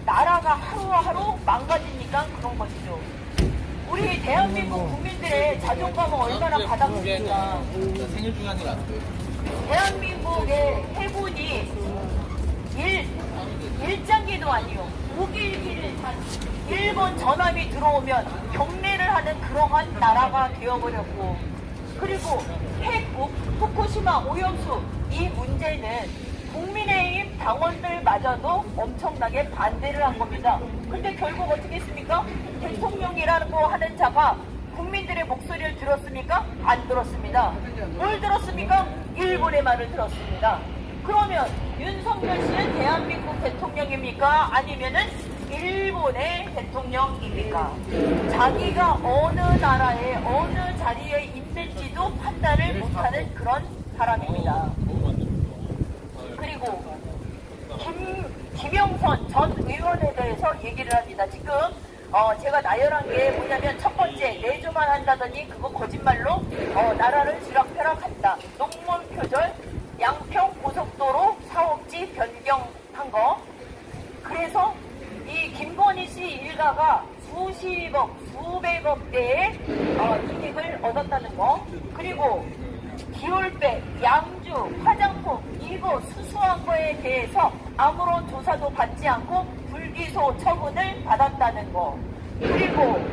Speaker 1: 나라가 하루하루 망가지니까 그런 것이죠. 우리 대한민국 국민들의 자존감은 얼마나 바닥입니까?
Speaker 2: 생일 중에 한일 안 돼.
Speaker 1: 대한민국의 해군이 일장기도 아니요. 5길기를 한 일본 전함이 들어오면 경례를 하는 그러한 나라가 되어버렸고, 그리고 핵 후쿠시마 오염수 이 문제는 국민의힘 당원들마저도 엄청나게 반대를 한 겁니다. 근데 결국 어떻게 했습니까? 대통령이라고 하는 자가 국민들의 목소리를 들었습니까? 안 들었습니다. 뭘 들었습니까? 일본의 말을 들었습니다. 그러면 윤석열 씨는 대한민국 대통령입니까? 아니면은 일본의 대통령입니까? 자기가 어느 나라에 어느 자리에 있는지도 판단을 못하는 그런 사람입니다. 그리고 김영선 전 의원에 대해서 얘기를 합니다. 지금 제가 나열한 게 뭐냐면 첫 번째 내조만 한다더니 그거 거짓말로 나라를 쥐락펴락한다. 농문 표절 양평 고속도로 사업지 변경한 거. 그래서 이 김건희 씨 일가가 수십억 수백억 대의 이익을 얻었다는 거. 그리고 기울백, 양주, 화장품 이거 수수한 거에 대해서 아무런 조사도 받지 않고 불기소 처분을 받았다는 거. 그리고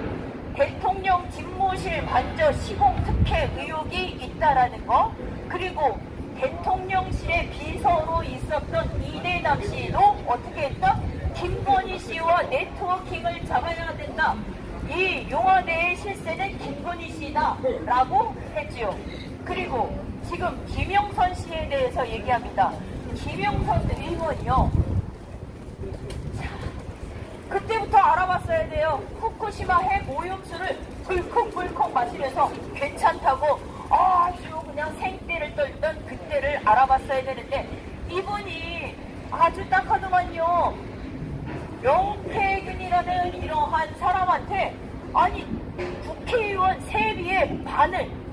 Speaker 1: 대통령 집무실 관저 시공 특혜 의혹이 있다라는 거. 그리고 대통령실의 비서로 있었던 이대남 씨도 어떻게 했다? 김건희 씨와 네트워킹을 잡아야 된다. 이 용화대의 실세는 김건희 씨다 라고 했지요. 그리고 지금 김영선 씨에 대해서 얘기합니다. 김영선 의원이요. 그때부터 알아봤어야 돼요. 후쿠시마 핵 오염수를 불컥불컥 마시면서 괜찮다고 아주 그냥 생떼를 떨던 그때를 알아봤어야 되는데 이분이 아주 딱하더만요. 명태균이라는 이러한 사람한테 아니 국회의원 세비의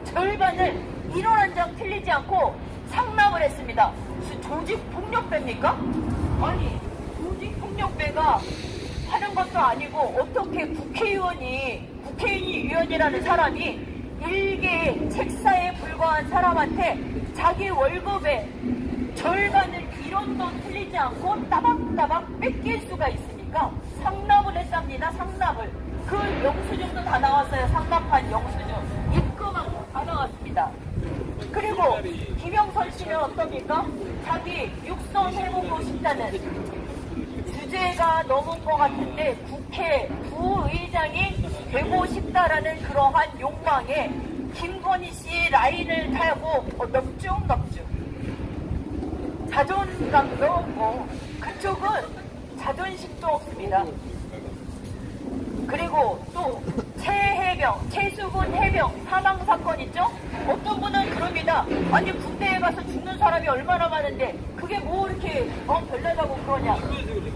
Speaker 1: 절반을 1원 한 장 틀리지 않고 상납을 했습니다. 무슨 조직폭력배입니까? 아니 조직폭력배가 하는 것도 아니고 어떻게 국회의원이라는 사람이 일개의 책사에 불과한 사람한테 자기 월급의 절반을 1원도 틀리지 않고 따박따박 뺏길 수가 있습니까? 상납을 했답니다. 상납을. 그 영수증도 다 나왔어요. 상납한 영수증. 입금한 거 다 나왔습니다. 그리고 김영선 씨는 어떻습니까? 자기 육성 해보고 싶다는 주제가 넘은 것 같은데 국회 부의장이 되고 싶다라는 그러한 욕망에 김건희 씨 라인을 타고 넙죽 자존감도 없고 그쪽은 자존심도 없습니다. 그리고 또 최수근 해병 사망 사건 있죠? 어떤 분은 그럽니다. 아니 군대에 가서 죽는 사람이 얼마나 많은데 그게 뭐 이렇게 별나다고 그러냐.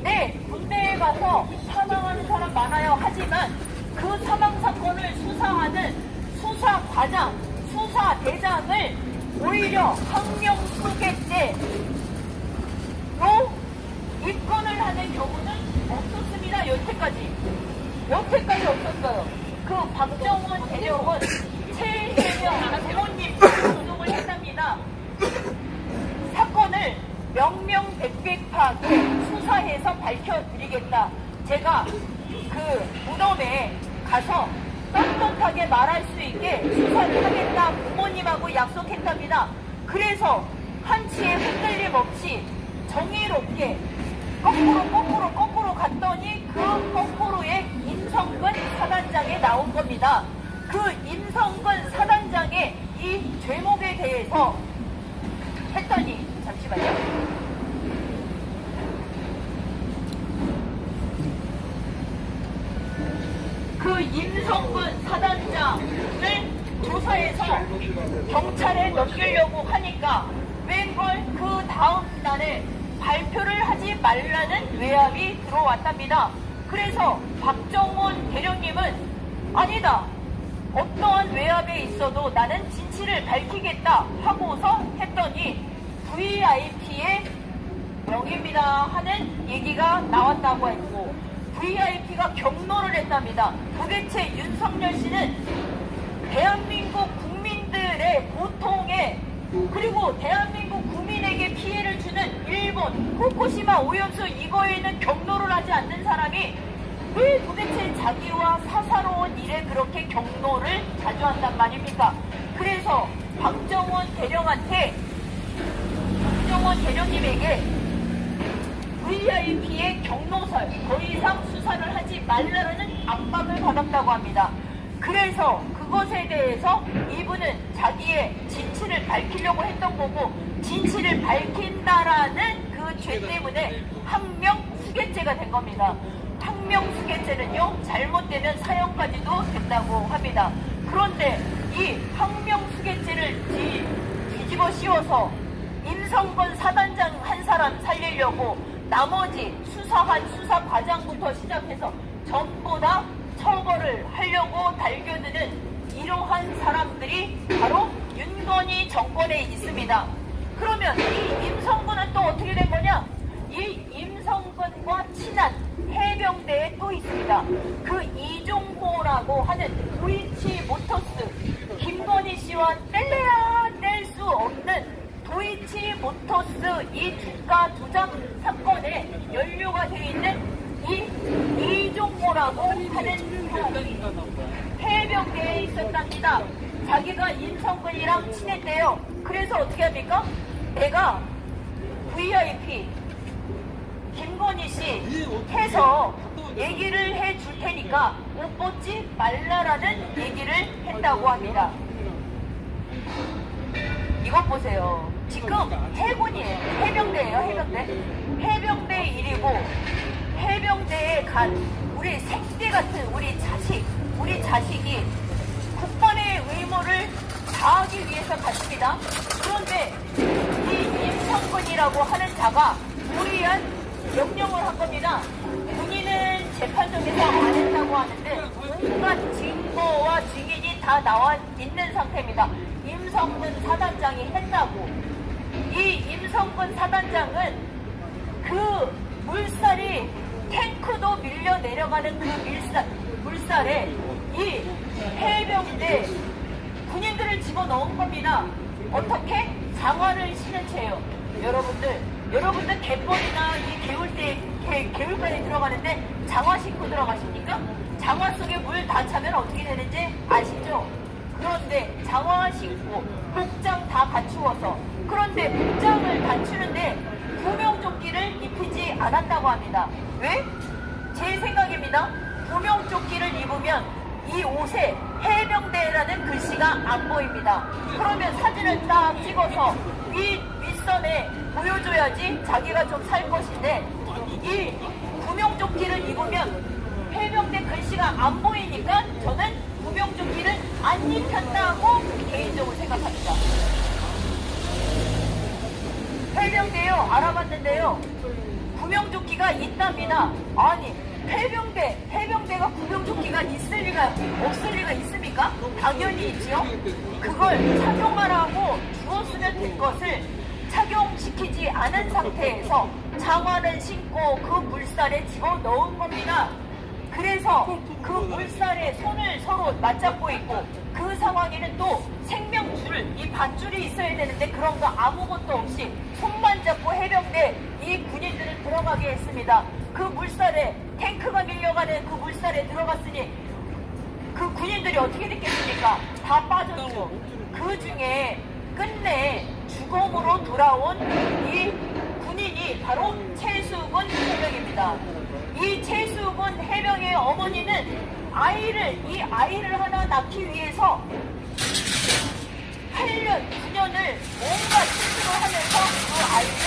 Speaker 1: 네, 군대에 가서 사망하는 사람 많아요. 하지만 그 사망 사건을 수사하는 수사과장, 수사대장을 오히려 항명수객제로 입건을 하는 경우는 없었습니다. 여태까지 없었어요. 그 박정원 대령은 최혜명 부모님 소송을 했답니다. 사건을 명명백백하게 수사해서 밝혀드리겠다. 제가 그 무덤에 가서 떳떳하게 말할 수 있게 수사를 하겠다. 부모님하고 약속했답니다. 그래서 한치의 흔들림 없이 정의롭게 거꾸로 갔더니 그 거꾸로의 임성근 사단장에 나온 겁니다. 그 임성근 사단장의 이 죄목에 대해서 했더니 잠시만요. 그 임성근 사단장을 조사해서 경찰에 넘기려고 하니까 웬걸 그 다음 날에 발표를 하지 말라는 외압이 들어왔답니다. 그래서 박정원 대령님은 아니다. 어떠한 외압에 있어도 나는 진실을 밝히겠다 하고서 했더니 VIP의 명입니다 하는 얘기가 나왔다고 했고 VIP가 경로를 했답니다. 도대체 윤석열 씨는 대한민국 국민들의 고통에 그리고 대한민국 국민에게 피해를 주는 일본 후쿠시마 오염수 이거에는 경로를 하지 않는 사람이 왜 도대체 자기와 사사로운 일에 그렇게 경로를 자주 한단 말입니까? 그래서 박정원 대령님에게 VIP의 경로설 더 이상 수사를 하지 말라는 압박을 받았다고 합니다. 그래서 그것에 대해서 이분은 자기의 진실을 밝히려고 했던 거고, 진실을 밝힌다라는 그 죄 때문에 항명수괴죄가 된 겁니다. 항명수괴죄는요, 잘못되면 사형까지도 된다고 합니다. 그런데 이 항명수괴죄를 뒤집어 씌워서 임성근 사단장 한 사람 살리려고 나머지 수사한 수사 과장부터 시작해서 전부 다 처벌을 하려고 달겨드는 이러한 사람들이 바로 윤건희 정권에 있습니다. 그러면 이 임성근은 또 어떻게 된 거냐? 이 임성근과 친한 해병대에 또 있습니다. 그 이종호라고 하는 도이치모터스, 김건희 씨와 뗄래야 뗄 수 없는 도이치모터스 이 주가 조작 사건에 연루가 되어 있는 이 이종호라고 하는 사람이 해병대에 있었답니다. 자기가 임성근이랑 친했대요. 그래서 어떻게 합니까? 내가 VIP 김건희 씨 해서 얘기를 해줄 테니까 옷 벗지 말라라는 얘기를 했다고 합니다. 이것 보세요. 지금 해군이에요. 해병대예요. 해병대 일이고, 해병대에 간 우리 새끼 같은 우리 자식이 국방의 의무를 다하기 위해서 갔습니다. 그런데 이 임성근이라고 하는 자가 무리한 명령을 한 겁니다. 본인은 재판정에서 안 했다고 하는데 온갖 증거와 증인이 다 나와 있는 상태입니다. 임성근 사단장이 했다고. 이 임성근 사단장은 그 물살이 탱크도 밀려 내려가는 그 물살에 이 해병대 군인들을 집어넣은 겁니다. 어떻게? 장화를 신은 채요. 여러분들 갯벌이나 이 개울가에 들어가는데 장화 신고 들어가십니까? 장화 속에 물 다 차면 어떻게 되는지 아시죠? 그런데 장화 신고 복장 다 갖추어서, 그런데 복장을 갖추는데 구명조끼를 입히지 않았다고 합니다. 왜? 제 생각입니다. 구명조끼를 입으면 이 옷에 해병대라는 글씨가 안 보입니다. 그러면 사진을 딱 찍어서 윗선에 보여줘야지 자기가 좀 살 것인데, 이 구명조끼를 입으면 해병대 글씨가 안 보이니까 저는 구명조끼를 안 입혔다고 개인적으로 생각합니다. 해병대요, 알아봤는데요, 구명조끼가 있답니다. 아니, 해병대가 구명조끼가 있을 리가 없을 리가 있습니까? 당연히 있죠. 그걸 착용하라고 주었으면 될 것을 착용시키지 않은 상태에서 장화를 신고 그 물살에 집어넣은 겁니다. 그래서 그 물살에 손을 서로 맞잡고 있고, 그 상황에는 또 생명줄, 이 밧줄이 있어야 되는데 그런 거 아무것도 없이 손만 잡고 해병대 이 군인들을 들어가게 했습니다. 그 물살에, 탱크가 밀려가는 그 물살에 들어갔으니 그 군인들이 어떻게 됐겠습니까? 다 빠졌죠. 그 중에 끝내 주검으로 돌아온 이 군인이 바로 최수근 해병입니다. 이 최수근 해병의 어머니는 이 아이를 하나 낳기 위해서 8년, 9년을 온갖 실수를 하면서 그 아이를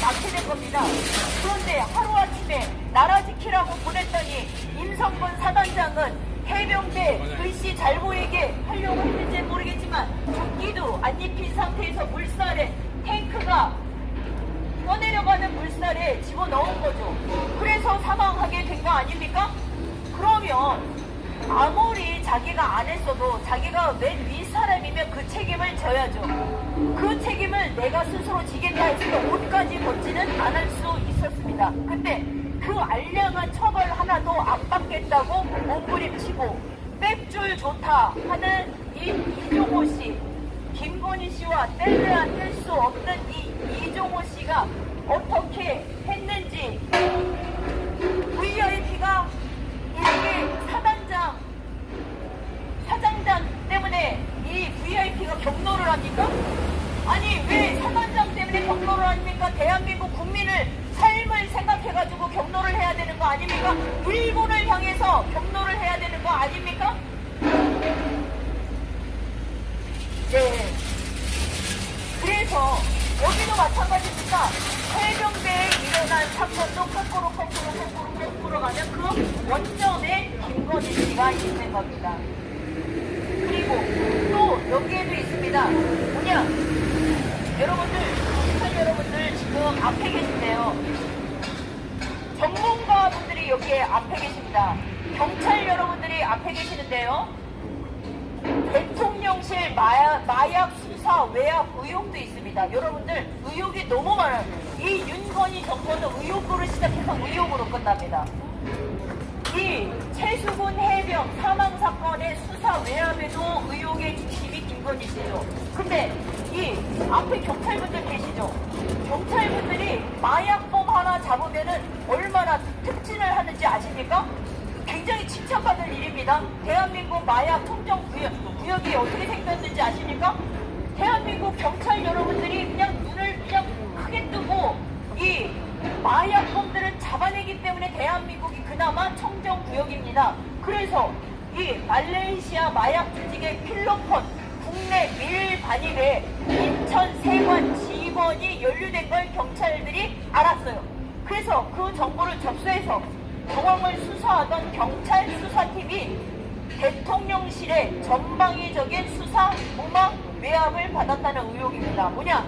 Speaker 1: 낳게 된 겁니다. 그런데 하루아침에 나라 지키라고 보냈더니 임성근 사단장은 해병대 글씨 잘 보이게 하려고 했는지 모르겠지만 조끼도 안 입힌 상태에서 물살에, 탱크가 떠내려가는 물살에 집어넣은 거죠. 그래서 사망하게 된 거 아닙니까? 그러면 아무리 자기가 안 했어도 자기가 맨 윗사람이면 그 책임을 져야죠. 그 책임을 내가 스스로 지겠다 했으면 옷까지 벗지는 않을 수 있었습니다. 근데 그 알량한 처벌 하나도 안 받겠다고 몸부림치고 빽줄 좋다 하는 이 이종호 씨, 김건희 씨와 뗄래야 뗄 수 없는 이 이종호 씨가 어떻게 했는지, VIP가 이렇게 사장장 때문에 이 VIP 그래서 경로를 해야 되는 거 아닙니까? 네. 그래서 여기도 마찬가지입니다. 해병대에 일어난 사건도 거꾸로 가면 그 원점에 김건희 씨가 있는 겁니다. 그리고 또 여기에도 있습니다. 뭐냐? 여러분들 지금 앞에 계신데요. 전문가분들이 여기에 앞에 계십니다. 경찰 여러분들이 앞에 계시는데요. 대통령실 마약 수사 외압 의혹도 있습니다. 여러분들 의혹이 너무 많아요. 이 윤건희 정권은 의혹으로 시작해서 의혹으로 끝납니다. 이 최수근 해병 사망 사건의 수사 외압에도 의혹의 중심이 김건희 씨죠. 근데 이 앞에 경찰분들 계시죠? 경찰분들이 마약범 하나 잡으면은 얼마나 특진을 하는지 아십니까? 굉장히 칭찬받을 일입니다. 대한민국 마약 통정 구역이 어떻게 생겼는지 아십니까? 대한민국 경찰 여러분들이 그냥 눈을 그냥 크게 뜨고 이 마약범들을 잡아내기 때문에 대한민국이 그나마 청정구역입니다. 그래서 이 말레이시아 마약 조직의 필로폰 국내 밀반입에 인천 세관 지휘관이 연루된 걸 경찰들이 알았어요. 그래서 그 정보를 접수해서 정황을 수사하던 경찰 수사팀이 대통령실의 전방위적인 수사 무막 외압을 받았다는 의혹입니다. 뭐냐?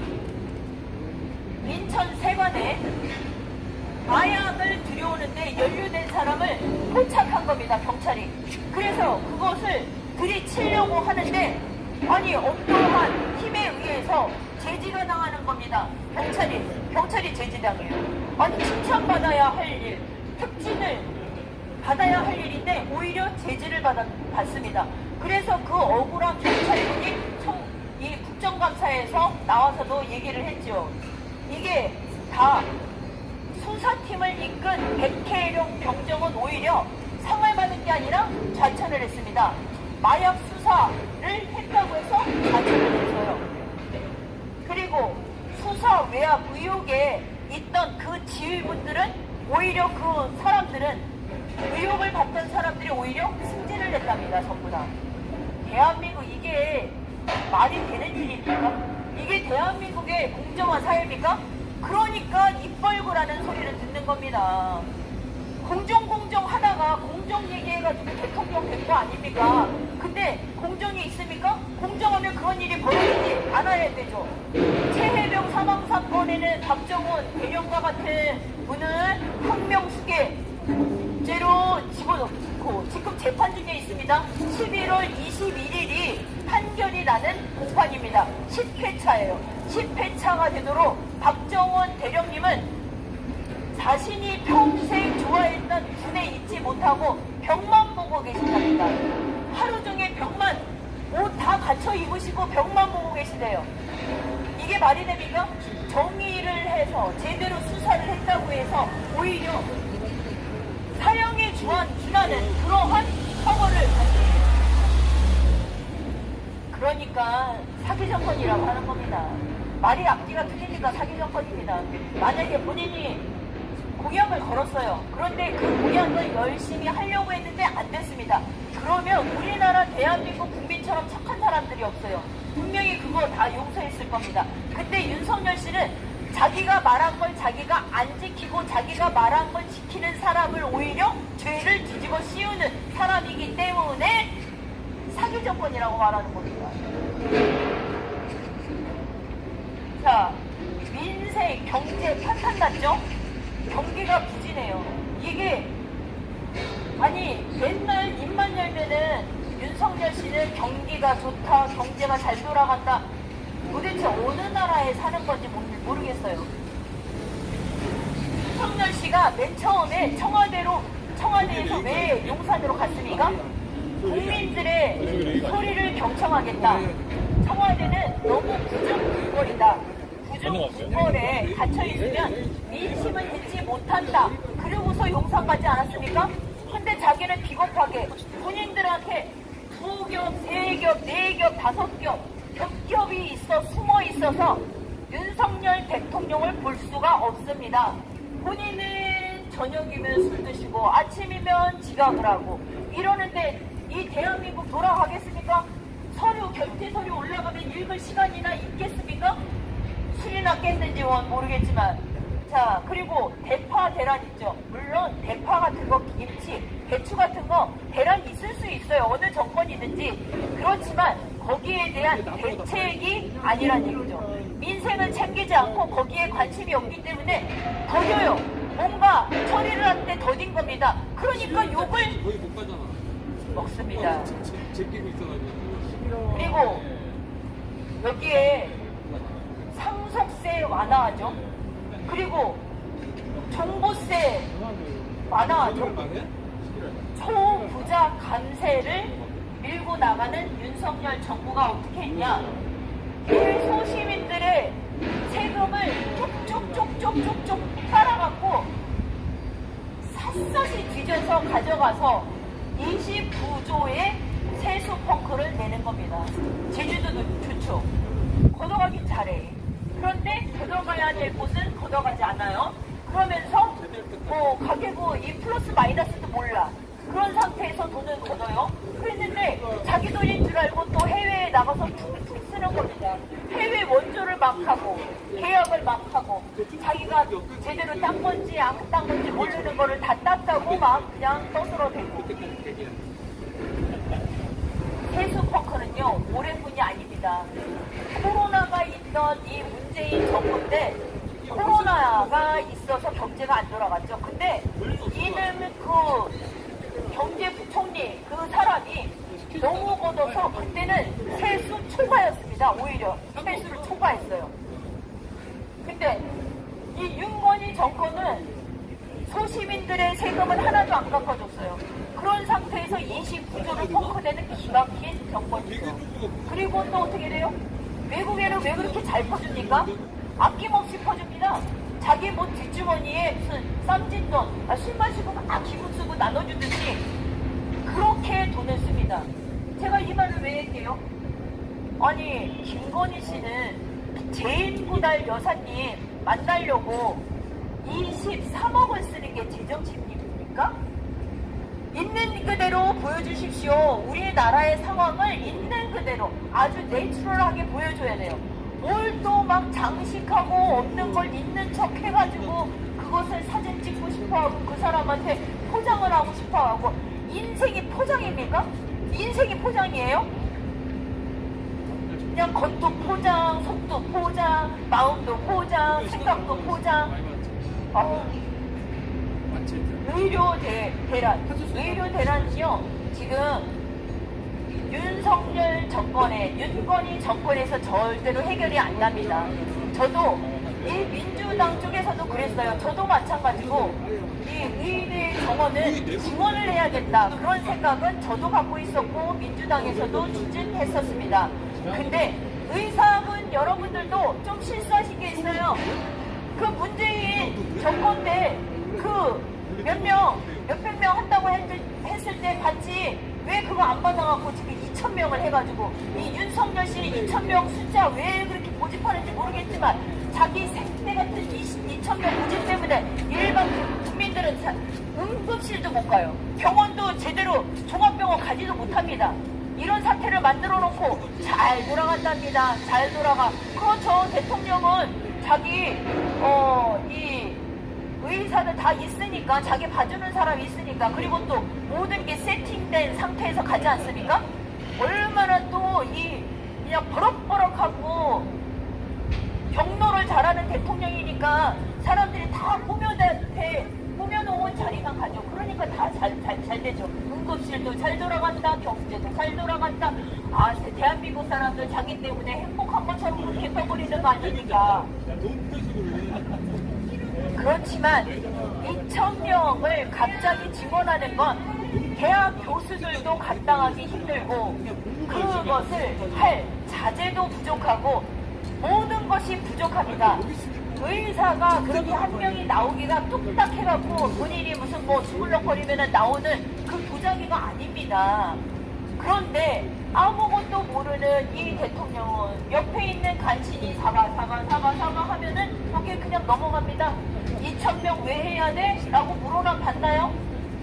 Speaker 1: 인천 세관에 마약을 들여오는데 연루된 사람을 포착한 겁니다. 경찰이. 그래서 그것을 들이치려고 하는데 아니 어떠한 힘에 의해서 제지가 당하는 겁니다. 경찰이 제지당해요. 아니 칭찬받아야 할 일, 특진을 받아야 할 일인데 오히려 제지를 받습니다. 그래서 그 억울한 경찰분이 이 국정감사에서 나와서도 얘기를 했죠. 이게 다 수사팀을 이끈 백혜령 병정은 오히려 상을 받은 게 아니라 좌천을 했습니다. 마약 수사를 했다고 해서 좌천을 했어요. 그리고 수사 외압 의혹에 있던 그 지휘분들은 오히려 그 사람들은 의혹을 받던 사람들이 오히려 승진을 했답니다. 전부 다. 대한민국 이게 말이 되는 일입니까? 이게 대한민국의 공정한 사회입니까? 그러니까 입 벌구라는 소리를 듣는 겁니다. 공정 하다가 공정 얘기해가지고 대통령 된 거 아닙니까? 근데 공정이 있습니까? 공정하면 그런 일이 벌어지지 않아야 되죠. 최혜병 사망 사건에는 박정훈 대령과 같은 분은 항명수계죄로 집어넣고 지금 재판 중에 있습니다. 11월 21일이 판결이 나는 공판입니다. 10회차예요. 10회차가 되도록 박정훈 대령님은 자신이 평생 좋아했던 군에 있지 못하고 병만 보고 계신답니다. 하루 종일 병만, 옷 다 갖춰 입으시고 병만 보고 계시대요. 이게 말이 됩니까? 정의를 해서 제대로 수사를 했다고 해서 오히려 사형에 준하는 그러한 처벌을 받습니다. 그러니까 사기 정권이라고 하는 겁니다. 말이 앞뒤가 틀리니까 사기 정권입니다. 만약에 본인이 공약을 걸었어요. 그런데 그 공약을 열심히 하려고 했는데 안 됐습니다. 그러면 우리나라 대한민국 국민처럼 착한 사람들이 없어요. 분명히 그거 다 용서했을 겁니다. 근데 윤석열 씨는 자기가 말한 걸 자기가 안 지키고 자기가 말한 걸 지키는 사람을 오히려 죄를 뒤집어 씌우는 사람이기 때문에 사기 정권이라고 말하는 겁니다. 자, 민생, 경제 탄탄 났죠? 경기가 부진해요. 이게 아니 맨날 입만 열면은 윤석열 씨는 경기가 좋다, 경제가 잘 돌아간다. 도대체 어느 나라에 사는 건지 모르겠어요. 윤석열 씨가 맨 처음에 청와대에서 왜 용산으로 갔습니까? 국민들의 소리를 경청하겠다. 청와대는 너무 구중궁궐이다. 구중궁궐에 갇혀있으면 민심을 듣지 못한다. 그러고서 용산 가지 않았습니까? 근데 자기는 비겁하게 본인들한테 2겹, 3겹, 4겹, 5겹 겹겹이 숨어 있어서 윤석열 대통령을 볼 수가 없습니다. 본인은 저녁이면 술 드시고 아침이면 지각을 하고 이러는데 이 대한민국 돌아가겠습니까? 서류, 결제 서류 올라가면 읽을 시간이나 있겠습니까? 술이나 깼는지는 모르겠지만. 자, 그리고 대파, 대란 있죠. 물론 대파 같은 거, 김치, 배추 같은 거 대란 있을 수 있어요. 어느 정권이든지. 그렇지만 거기에 대한 대책이 아니란 얘기죠. 민생을 챙기지 않고 거기에 관심이 없기 때문에 더뎌요. 뭔가 처리를 하는데 더딘 겁니다. 그러니까 욕을
Speaker 2: 거의 못 가잖아.
Speaker 1: 먹습니다.
Speaker 2: 제끼고 있어가지고.
Speaker 1: 그리고 여기에 상속세 완화하죠. 그리고 종부세 완화하죠. 초부자 감세를 밀고 나가는 윤석열 정부가 어떻게 했냐. 소시민들의 세금을 쪽쪽쪽쪽쪽쪽 빨아갖고 샅샅이 뒤져서 가져가서 29조의 세수 펑크를 내는 겁니다. 제주도도 좋죠. 걷어가긴 잘해. 그런데 걷어가야 될 곳은 걷어가지 않아요. 그러면서 뭐 가계부 이 플러스 마이너스도 몰라. 그런 상태에서 돈을 걷어요. 그랬는데 자기 돈인 줄 알고 또 해외에 나가서 툭툭 쓰는 겁니다. 해외 원조를 막 하고 계약을 막 하고 자기가 제대로 딴 건지 안 딴 건지 모르는 거를 다 땄다고 막 그냥 떠들어대고. 세수 펑크는요 올해뿐이 아닙니다. 코로나가 있던 이 문재인 정부인데 코로나가 있어서 경제가 안 돌아갔죠. 근데 이는 그 경제부총리 그 사람이 너무 걷어서 그때는 세수 초과였습니다. 오히려 세수를 초과했어요. 근데 이 윤건희 정권은 소시민들의 세금을 하나도 안 깎아줬어요. 그런 상태에서 29조를 펑크내는 기막힌 정권이죠. 그리고 또 어떻게 돼요? 외국에는 왜 그렇게 잘 퍼줍니까? 아낌없이 퍼줍니다. 자기 뭐 뒷주머니에 무슨 쌈짓돈, 술 마시고 막 기분 쓰고 나눠주듯이 그렇게 돈을 씁니다. 제가 이 말을 왜 했게요? 아니 김건희 씨는 제인구달 여사님 만나려고 23억을 쓰는 게 제정신입니까? 있는 그대로 보여주십시오. 우리나라의 상황을 있는 그대로 아주 내추럴하게 보여줘야 돼요. 뭘 또 막 장식하고 없는 걸 있는 척 해가지고 그것을 사진 찍고 싶어하고 그 사람한테 포장을 하고 싶어하고. 인생이 포장입니까? 인생이 포장이에요? 그냥 겉도 포장, 속도 포장, 마음도 포장, 생각도 포장. 의료 대란. 의료 대란은요, 지금 윤석열 정권에, 윤건희 정권에서 절대로 해결이 안 납니다. 저도 이 민주당 쪽에서도 그랬어요. 저도 마찬가지고 이 의대 정원은 증원을 해야겠다. 그런 생각은 저도 갖고 있었고 민주당에서도 추진했었습니다. 근데 의사분 여러분들도 좀 실수하신 게 있어요. 그 문재인 정권 때 그 몇백 명 한다고 했을 때 봤지 왜 그거 안 받아갖고 지금 2,000명을 해가지고 이 윤석열 씨는 2,000명 숫자 왜 그렇게 모집하는지 모르겠지만 자기 생태 같은 2,000명 모집 때문에 일반 국민들은 응급실도 못 가요. 병원도 제대로 종합병원 가지도 못합니다. 이런 사태를 만들어 놓고 잘 돌아간답니다. 잘 돌아가. 그렇죠. 대통령은 자기 이 의사는 다 있으니까 자기 봐주는 사람이 있으니까 그리고 또 모든 게 세팅된 상태에서 가지 않습니까? 얼마나 또 이 그냥 버럭버럭하고 경로를 잘하는 대통령이니까 사람들이 다 꾸며놓은 자리만 가죠. 그러니까 다 잘 되죠. 응급실도 잘 돌아간다. 경제도 잘 돌아간다. 아, 대한민국 사람들 자기 때문에 행복한 것처럼 그렇게 떠버리는 거 아니니까. 그렇지만 2,000명을 갑자기 증원하는 건 대학 교수들도 감당하기 힘들고 그것을 할 자재도 부족하고 모든 것이 부족합니다. 의사가 그렇게 한 명이 나오기가 뚝딱 해갖고 본인이 무슨 뭐 주물럭거리면 나오는 그 도자기가 아닙니다. 그런데 아무것도 모르는 이 대통령은 옆에 있는 간신이 사과 하면은 거기에 그냥 넘어갑니다. 2,000명 왜 해야 돼? 라고 물어나 봤나요?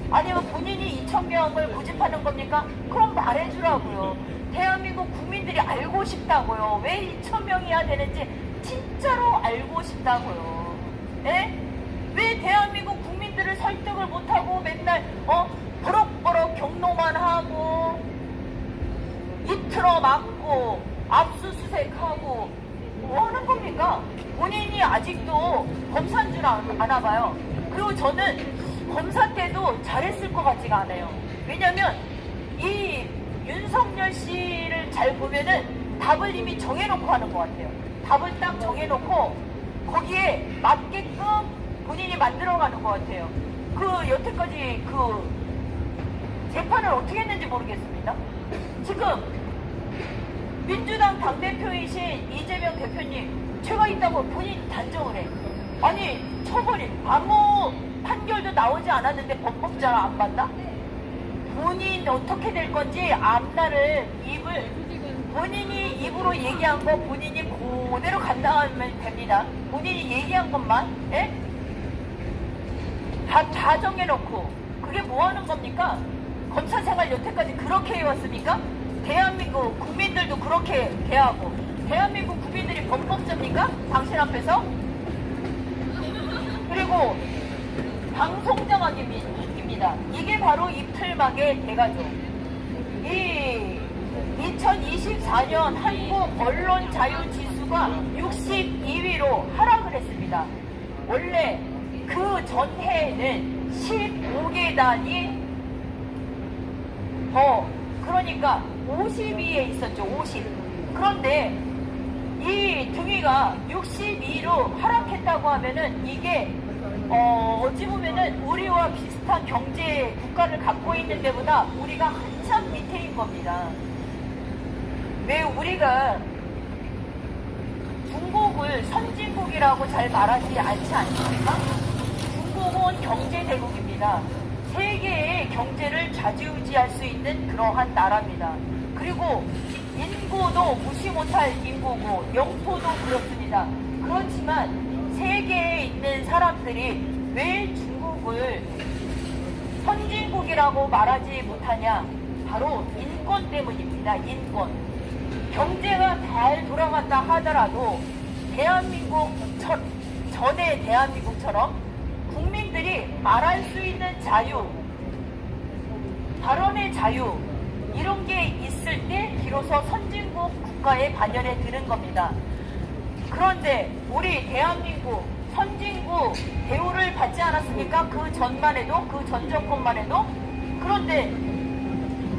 Speaker 1: 아니면 본인이 2,000명을 고집하는 겁니까? 그럼 말해주라고요. 대한민국 국민들이 알고 싶다고요. 왜 2,000명이야 되는지 진짜로 알고 싶다고요. 예? 왜 대한민국 국민들을 설득을 못하고 맨날 버럭버럭 경로만 하고 이틀어 맞고 압수수색하고 뭐 하는 겁니까? 본인이 아직도 검사인 줄 아나 봐요. 그리고 저는 검사 때도 잘했을 것 같지가 않아요. 왜냐면 이 윤석열 씨를 잘 보면은 답을 이미 정해놓고 하는 것 같아요. 답을 딱 정해놓고 거기에 맞게끔 본인이 만들어가는 것 같아요. 여태까지 재판을 어떻게 했는지 모르겠습니다. 지금 민주당 당대표이신 이재명 대표님 죄가 있다고 본인이 단정을 해. 아니 처벌이 아무 판결도 나오지 않았는데 범법자를 안 받나? 본인 어떻게 될 건지 앞날을 본인이 입으로 얘기한 거 본인이 그대로 감당하면 됩니다. 본인이 얘기한 것만 다 정해놓고 그게 뭐 하는 겁니까? 검사 생활 여태까지 그렇게 해왔습니까? 대한민국 국민들도 그렇게 대하고 대한민국 국민들이 범법자입니까? 당신 앞에서? 그리고 방송장악입니다. 이게 바로 입틀막의 대가죠. 이 2024년 한국 언론 자유 지수가 62위로 하락을 했습니다. 원래 그 전해에는 15계단이 그러니까 50위에 있었죠. 50. 그런데 이 등위가 62로 하락했다고 하면은 이게 어찌 보면은 우리와 비슷한 경제 국가를 갖고 있는 데보다 우리가 한참 밑에인 겁니다. 왜 우리가 중국을 선진국이라고 잘 말하지 않지 않습니까? 중국은 경제대국입니다. 세계의 경제를 좌지우지할 수 있는 그러한 나라입니다. 그리고 인구도 무시 못할 인구고 영토도 그렇습니다. 그렇지만 세계에 있는 사람들이 왜 중국을 선진국이라고 말하지 못하냐? 바로 인권 때문입니다. 인권. 경제가 잘 돌아간다 하더라도 대한민국 전에 대한민국처럼 국민들이 말할 수 있는 자유, 발언의 자유 이런 게 있을 때 비로소 선진국 국가의 반열에 드는 겁니다. 그런데 우리 대한민국 선진국 대우를 받지 않았습니까? 그 전만 해도, 그 전 정권만 해도. 그런데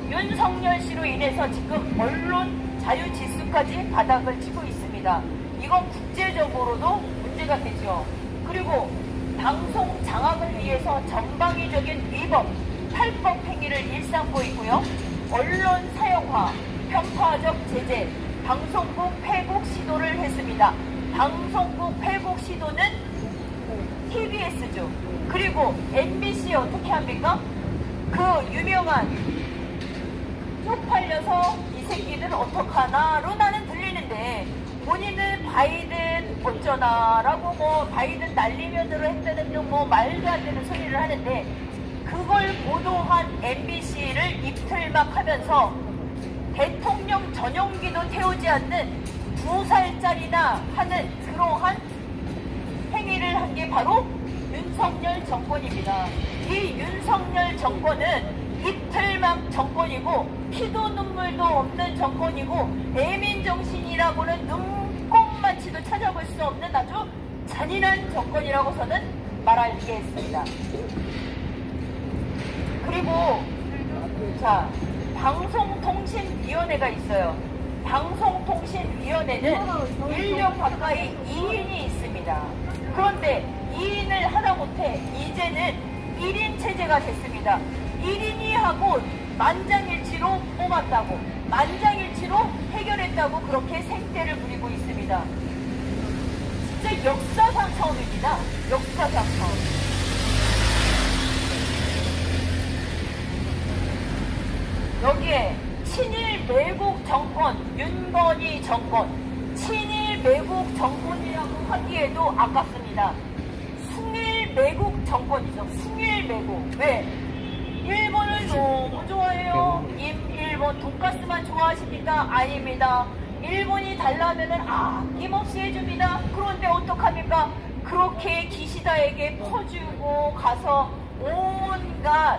Speaker 1: 윤석열 씨로 인해서 지금 언론 자유 지수까지 바닥을 치고 있습니다. 이건 국제적으로도 문제가 되죠. 그리고 방송 장악을 위해서 전방위적인 위법, 탈법 행위를 일삼고 있고요. 언론 사형화, 편파적 제재, 방송국 폐국 시도를 했습니다. 방송국 폐국 시도는 TBS죠. 그리고 MBC 어떻게 합니까? 그 유명한 쪽팔려서 이 새끼들 어떡하나로 나는 들리는데 본인은 바이든 어쩌나라고 뭐 바이든 날리면으로 했다는 뭐 말도 안 되는 소리를 하는데 그걸 보도한 MBC를 입틀막 하면서 대통령 전용기도 태우지 않는 2살짜리나 하는 그러한 행위를 한 게 바로 윤석열 정권입니다. 이 윤석열 정권은 입틀막 정권이고 피도 눈물도 없는 정권이고 애민정신이라고는 눈꼽만치도 찾아볼 수 없는 아주 잔인한 정권이라고 저는 말하겠습니다. 그리고 자, 방송통신위원회가 있어요. 방송통신위원회는 1년 가까이 2인이 있습니다. 그런데 2인을 하다 못해 이제는 1인 체제가 됐습니다. 1인이 하고 만장일치로 뽑았다고, 만장일치로 해결했다고 그렇게 생태를 부리고 있습니다. 진짜 역사상 처음입니다. 역사상 처음. 여기에 친일 매국 정권, 윤건희 정권, 친일 매국 정권이라고 하기에도 아깝습니다. 숭일 매국 정권이죠. 숭일 매국. 왜? 일본을 너무 좋아해요. 일본 돈가스만 좋아하십니까? 아닙니다. 일본이 달라면은 아낌없이 해줍니다. 그런데 어떡합니까? 그렇게 기시다에게 퍼주고 가서 온갖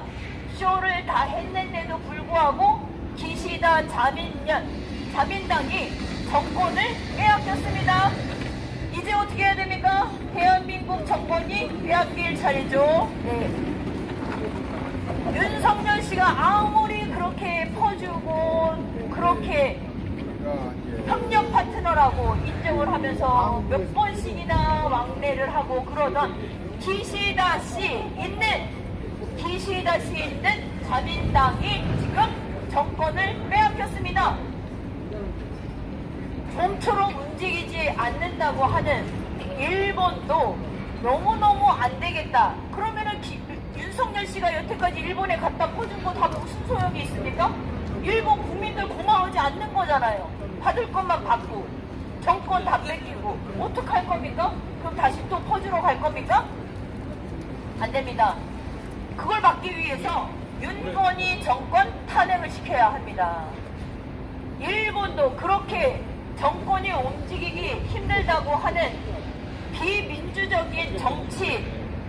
Speaker 1: 쇼를 다 했는데도 불구하고 기시다 자민당이 정권을 빼앗겼습니다. 이제 어떻게 해야 됩니까? 대한민국 정권이 빼앗길 차례죠. 네. 윤석열 씨가 아무리 그렇게 퍼주고 그렇게 협력 파트너라고 인정을 하면서 몇 번씩이나 왕래를 하고 그러던 기시다 씨 있는 자민당이 지금 정권을 빼앗겼습니다. 좀처럼 움직이지 않는다고 하는 일본도 너무너무 안 되겠다. 그러면은 윤석열 씨가 여태까지 일본에 갖다 퍼준 거 다 무슨 소용이 있습니까? 일본 국민들 고마워하지 않는 거잖아요. 받을 것만 받고 정권 다 뺏기고 어떡할 겁니까? 그럼 다시 또 퍼주러 갈 겁니까? 안 됩니다. 그걸 막기 위해서 윤건희 정권 탄핵을 시켜야 합니다. 일본도 그렇게 정권이 움직이기 힘들다고 하는 비민주적인 정치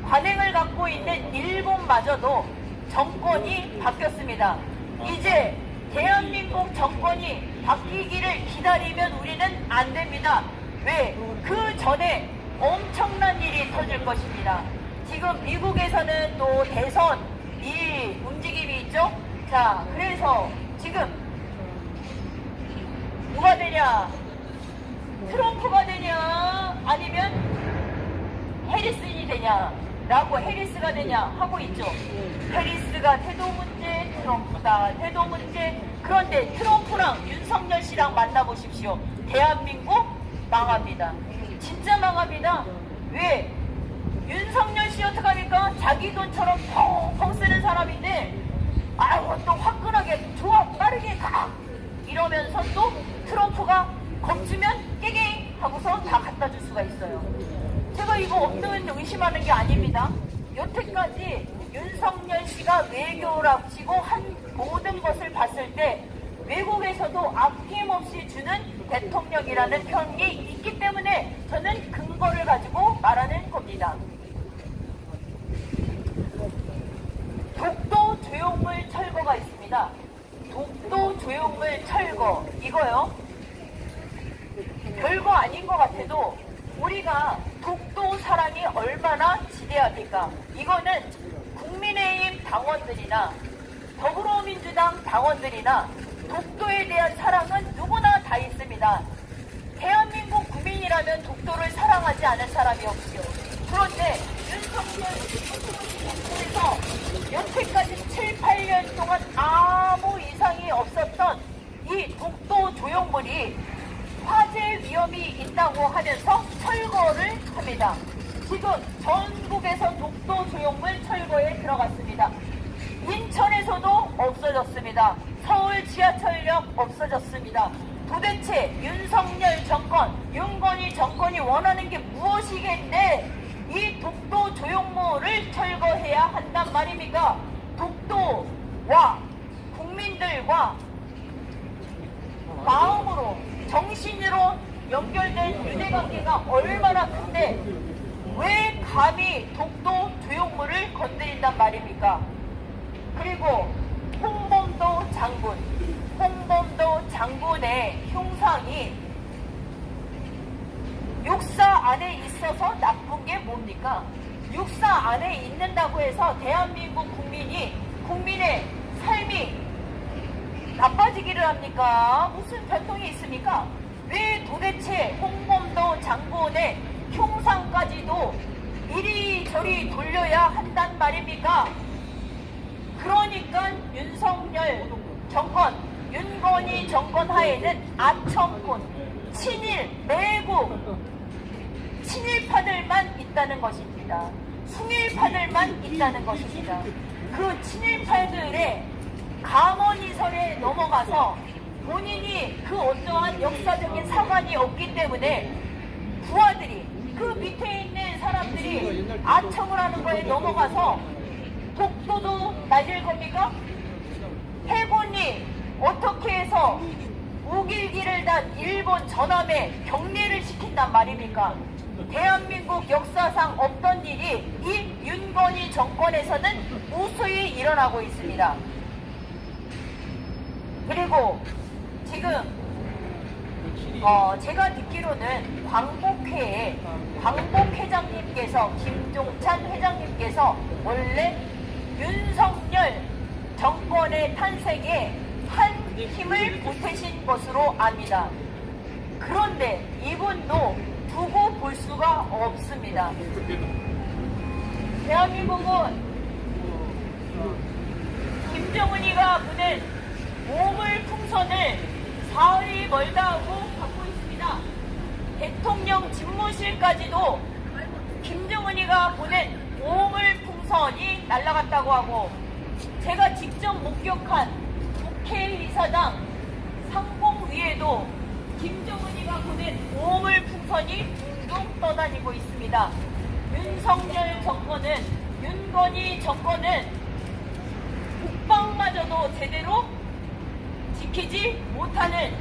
Speaker 1: 관행을 갖고 있는 일본마저도 정권이 바뀌었습니다. 이제 대한민국 정권이 바뀌기를 기다리면 우리는 안 됩니다. 왜? 그 전에 엄청난 일이 터질 것입니다. 지금 미국에서는 또 대선 이 움직임이 있죠? 자, 그래서 지금 누가 되냐? 트럼프가 되냐? 아니면 해리슨이 되냐? 라고 해리스가 되냐? 하고 있죠. 해리스가 태도 문제, 트럼프가 태도 문제. 그런데 트럼프랑 윤석열 씨랑 만나보십시오. 대한민국 망합니다. 진짜 망합니다. 왜? 윤석열 씨 어떡합니까? 자기 돈처럼 펑펑 쓰는 사람인데 또 화끈하게 좋아 빠르게 가 이러면서 또 트럼프가 겁주면 깨갱 하고서 다 갖다 줄 수가 있어요. 제가 이거 없는 의심하는 게 아닙니다. 여태까지 윤석열 씨가 외교랍치고 한 모든 것을 봤을 때 외국에서도 아낌없이 주는 대통령이라는 평이 있기 때문에 저는 근거를 가지고 말하는 겁니다. 독도 조형물 철거가 있습니다. 독도 조형물 철거 이거요. 별거 아닌 것 같아도 우리가 독도 사랑이 얼마나 지대합니까? 이거는 국민의힘 당원들이나 더불어민주당 당원들이나 독도에 대한 사랑은 누구나 다 있습니다. 대한민국 국민이라면 독도를 사랑하지 않은 사람이 없지요. 그런데 윤석열 정부에서 여태까지 7, 8년 동안 아무 이상이 없었던 이 독도 조형물이 화재 위험이 있다고 하면서 철거를 합니다. 지금 전국에서 독도 조형물 철거에 들어갔습니다. 인천에서도 없어졌습니다. 서울 지하철역 없어졌습니다. 도대체 윤석열 정권, 윤건희 정권이 원하는 게 무엇이겠네? 이 독도 조형물을 철거해야 한단 말입니까? 독도와 국민들과 마음으로 정신으로 연결된 유대관계가 얼마나 큰데 왜 감히 독도 조형물을 건드린단 말입니까? 그리고 홍범도 장군의 흉상이 육사 안에 있어서 나쁜 게 뭡니까? 육사 안에 있는다고 해서 대한민국 국민의 삶이 나빠지기를 합니까? 무슨 변동이 있습니까? 왜 도대체 홍범도 장군의 흉상까지도 이리저리 돌려야 한단 말입니까? 그러니까 윤석열 정권, 윤건희 정권 하에는 아청꾼, 친일, 매국, 친일파들만 있다는 것입니다. 숭일파들만 있다는 것입니다. 그 친일파들의 감언이설에 넘어가서 본인이 그 어떠한 역사적인 사관이 없기 때문에 부하들이 그 밑에 있는 사람들이 아청을 하는 거에 넘어가서 독도도 날릴 겁니까? 해군이 어떻게 해서 우길기를 단 일본 전함에 격리를 시킨단 말입니까? 대한민국 역사상 없던 일이 이 윤건희 정권에서는 무수히 일어나고 있습니다. 그리고 지금 제가 듣기로는 광복회에 광복회장님께서 김종찬 회장님께서 원래 윤석열 정권의 탄생에 한 힘을 보태신 것으로 압니다. 그런데 이분도 두고 볼 수가 없습니다. 대한민국은 김정은이가 보낸 보물 풍선을 사흘이 멀다 하고 받고 있습니다. 대통령 집무실까지도 김정은이가 보낸 보물 풍선이 날아갔다고 하고, 제가 직접 목격한 국회의사당 상공위에도 김정은이가 보낸 보물 풍선이 둥둥 떠다니고 있습니다. 윤석열 정권은, 윤건희 정권은 국방마저도 제대로 지키지 못하는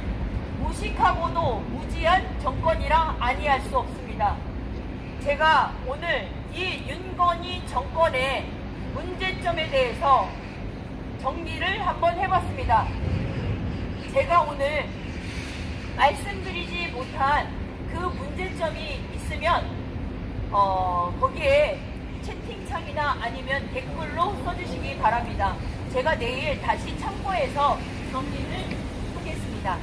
Speaker 1: 무식하고도 무지한 정권이라 아니할 수 없습니다. 제가 오늘 이 윤건희 정권의 문제점에 대해서 정리를 한번 해봤습니다. 제가 오늘 말씀드리지 못한 그 문제점이 있으면 거기에 채팅창이나 아니면 댓글로 써주시기 바랍니다. 제가 내일 다시 참고해서 정리를 하겠습니다.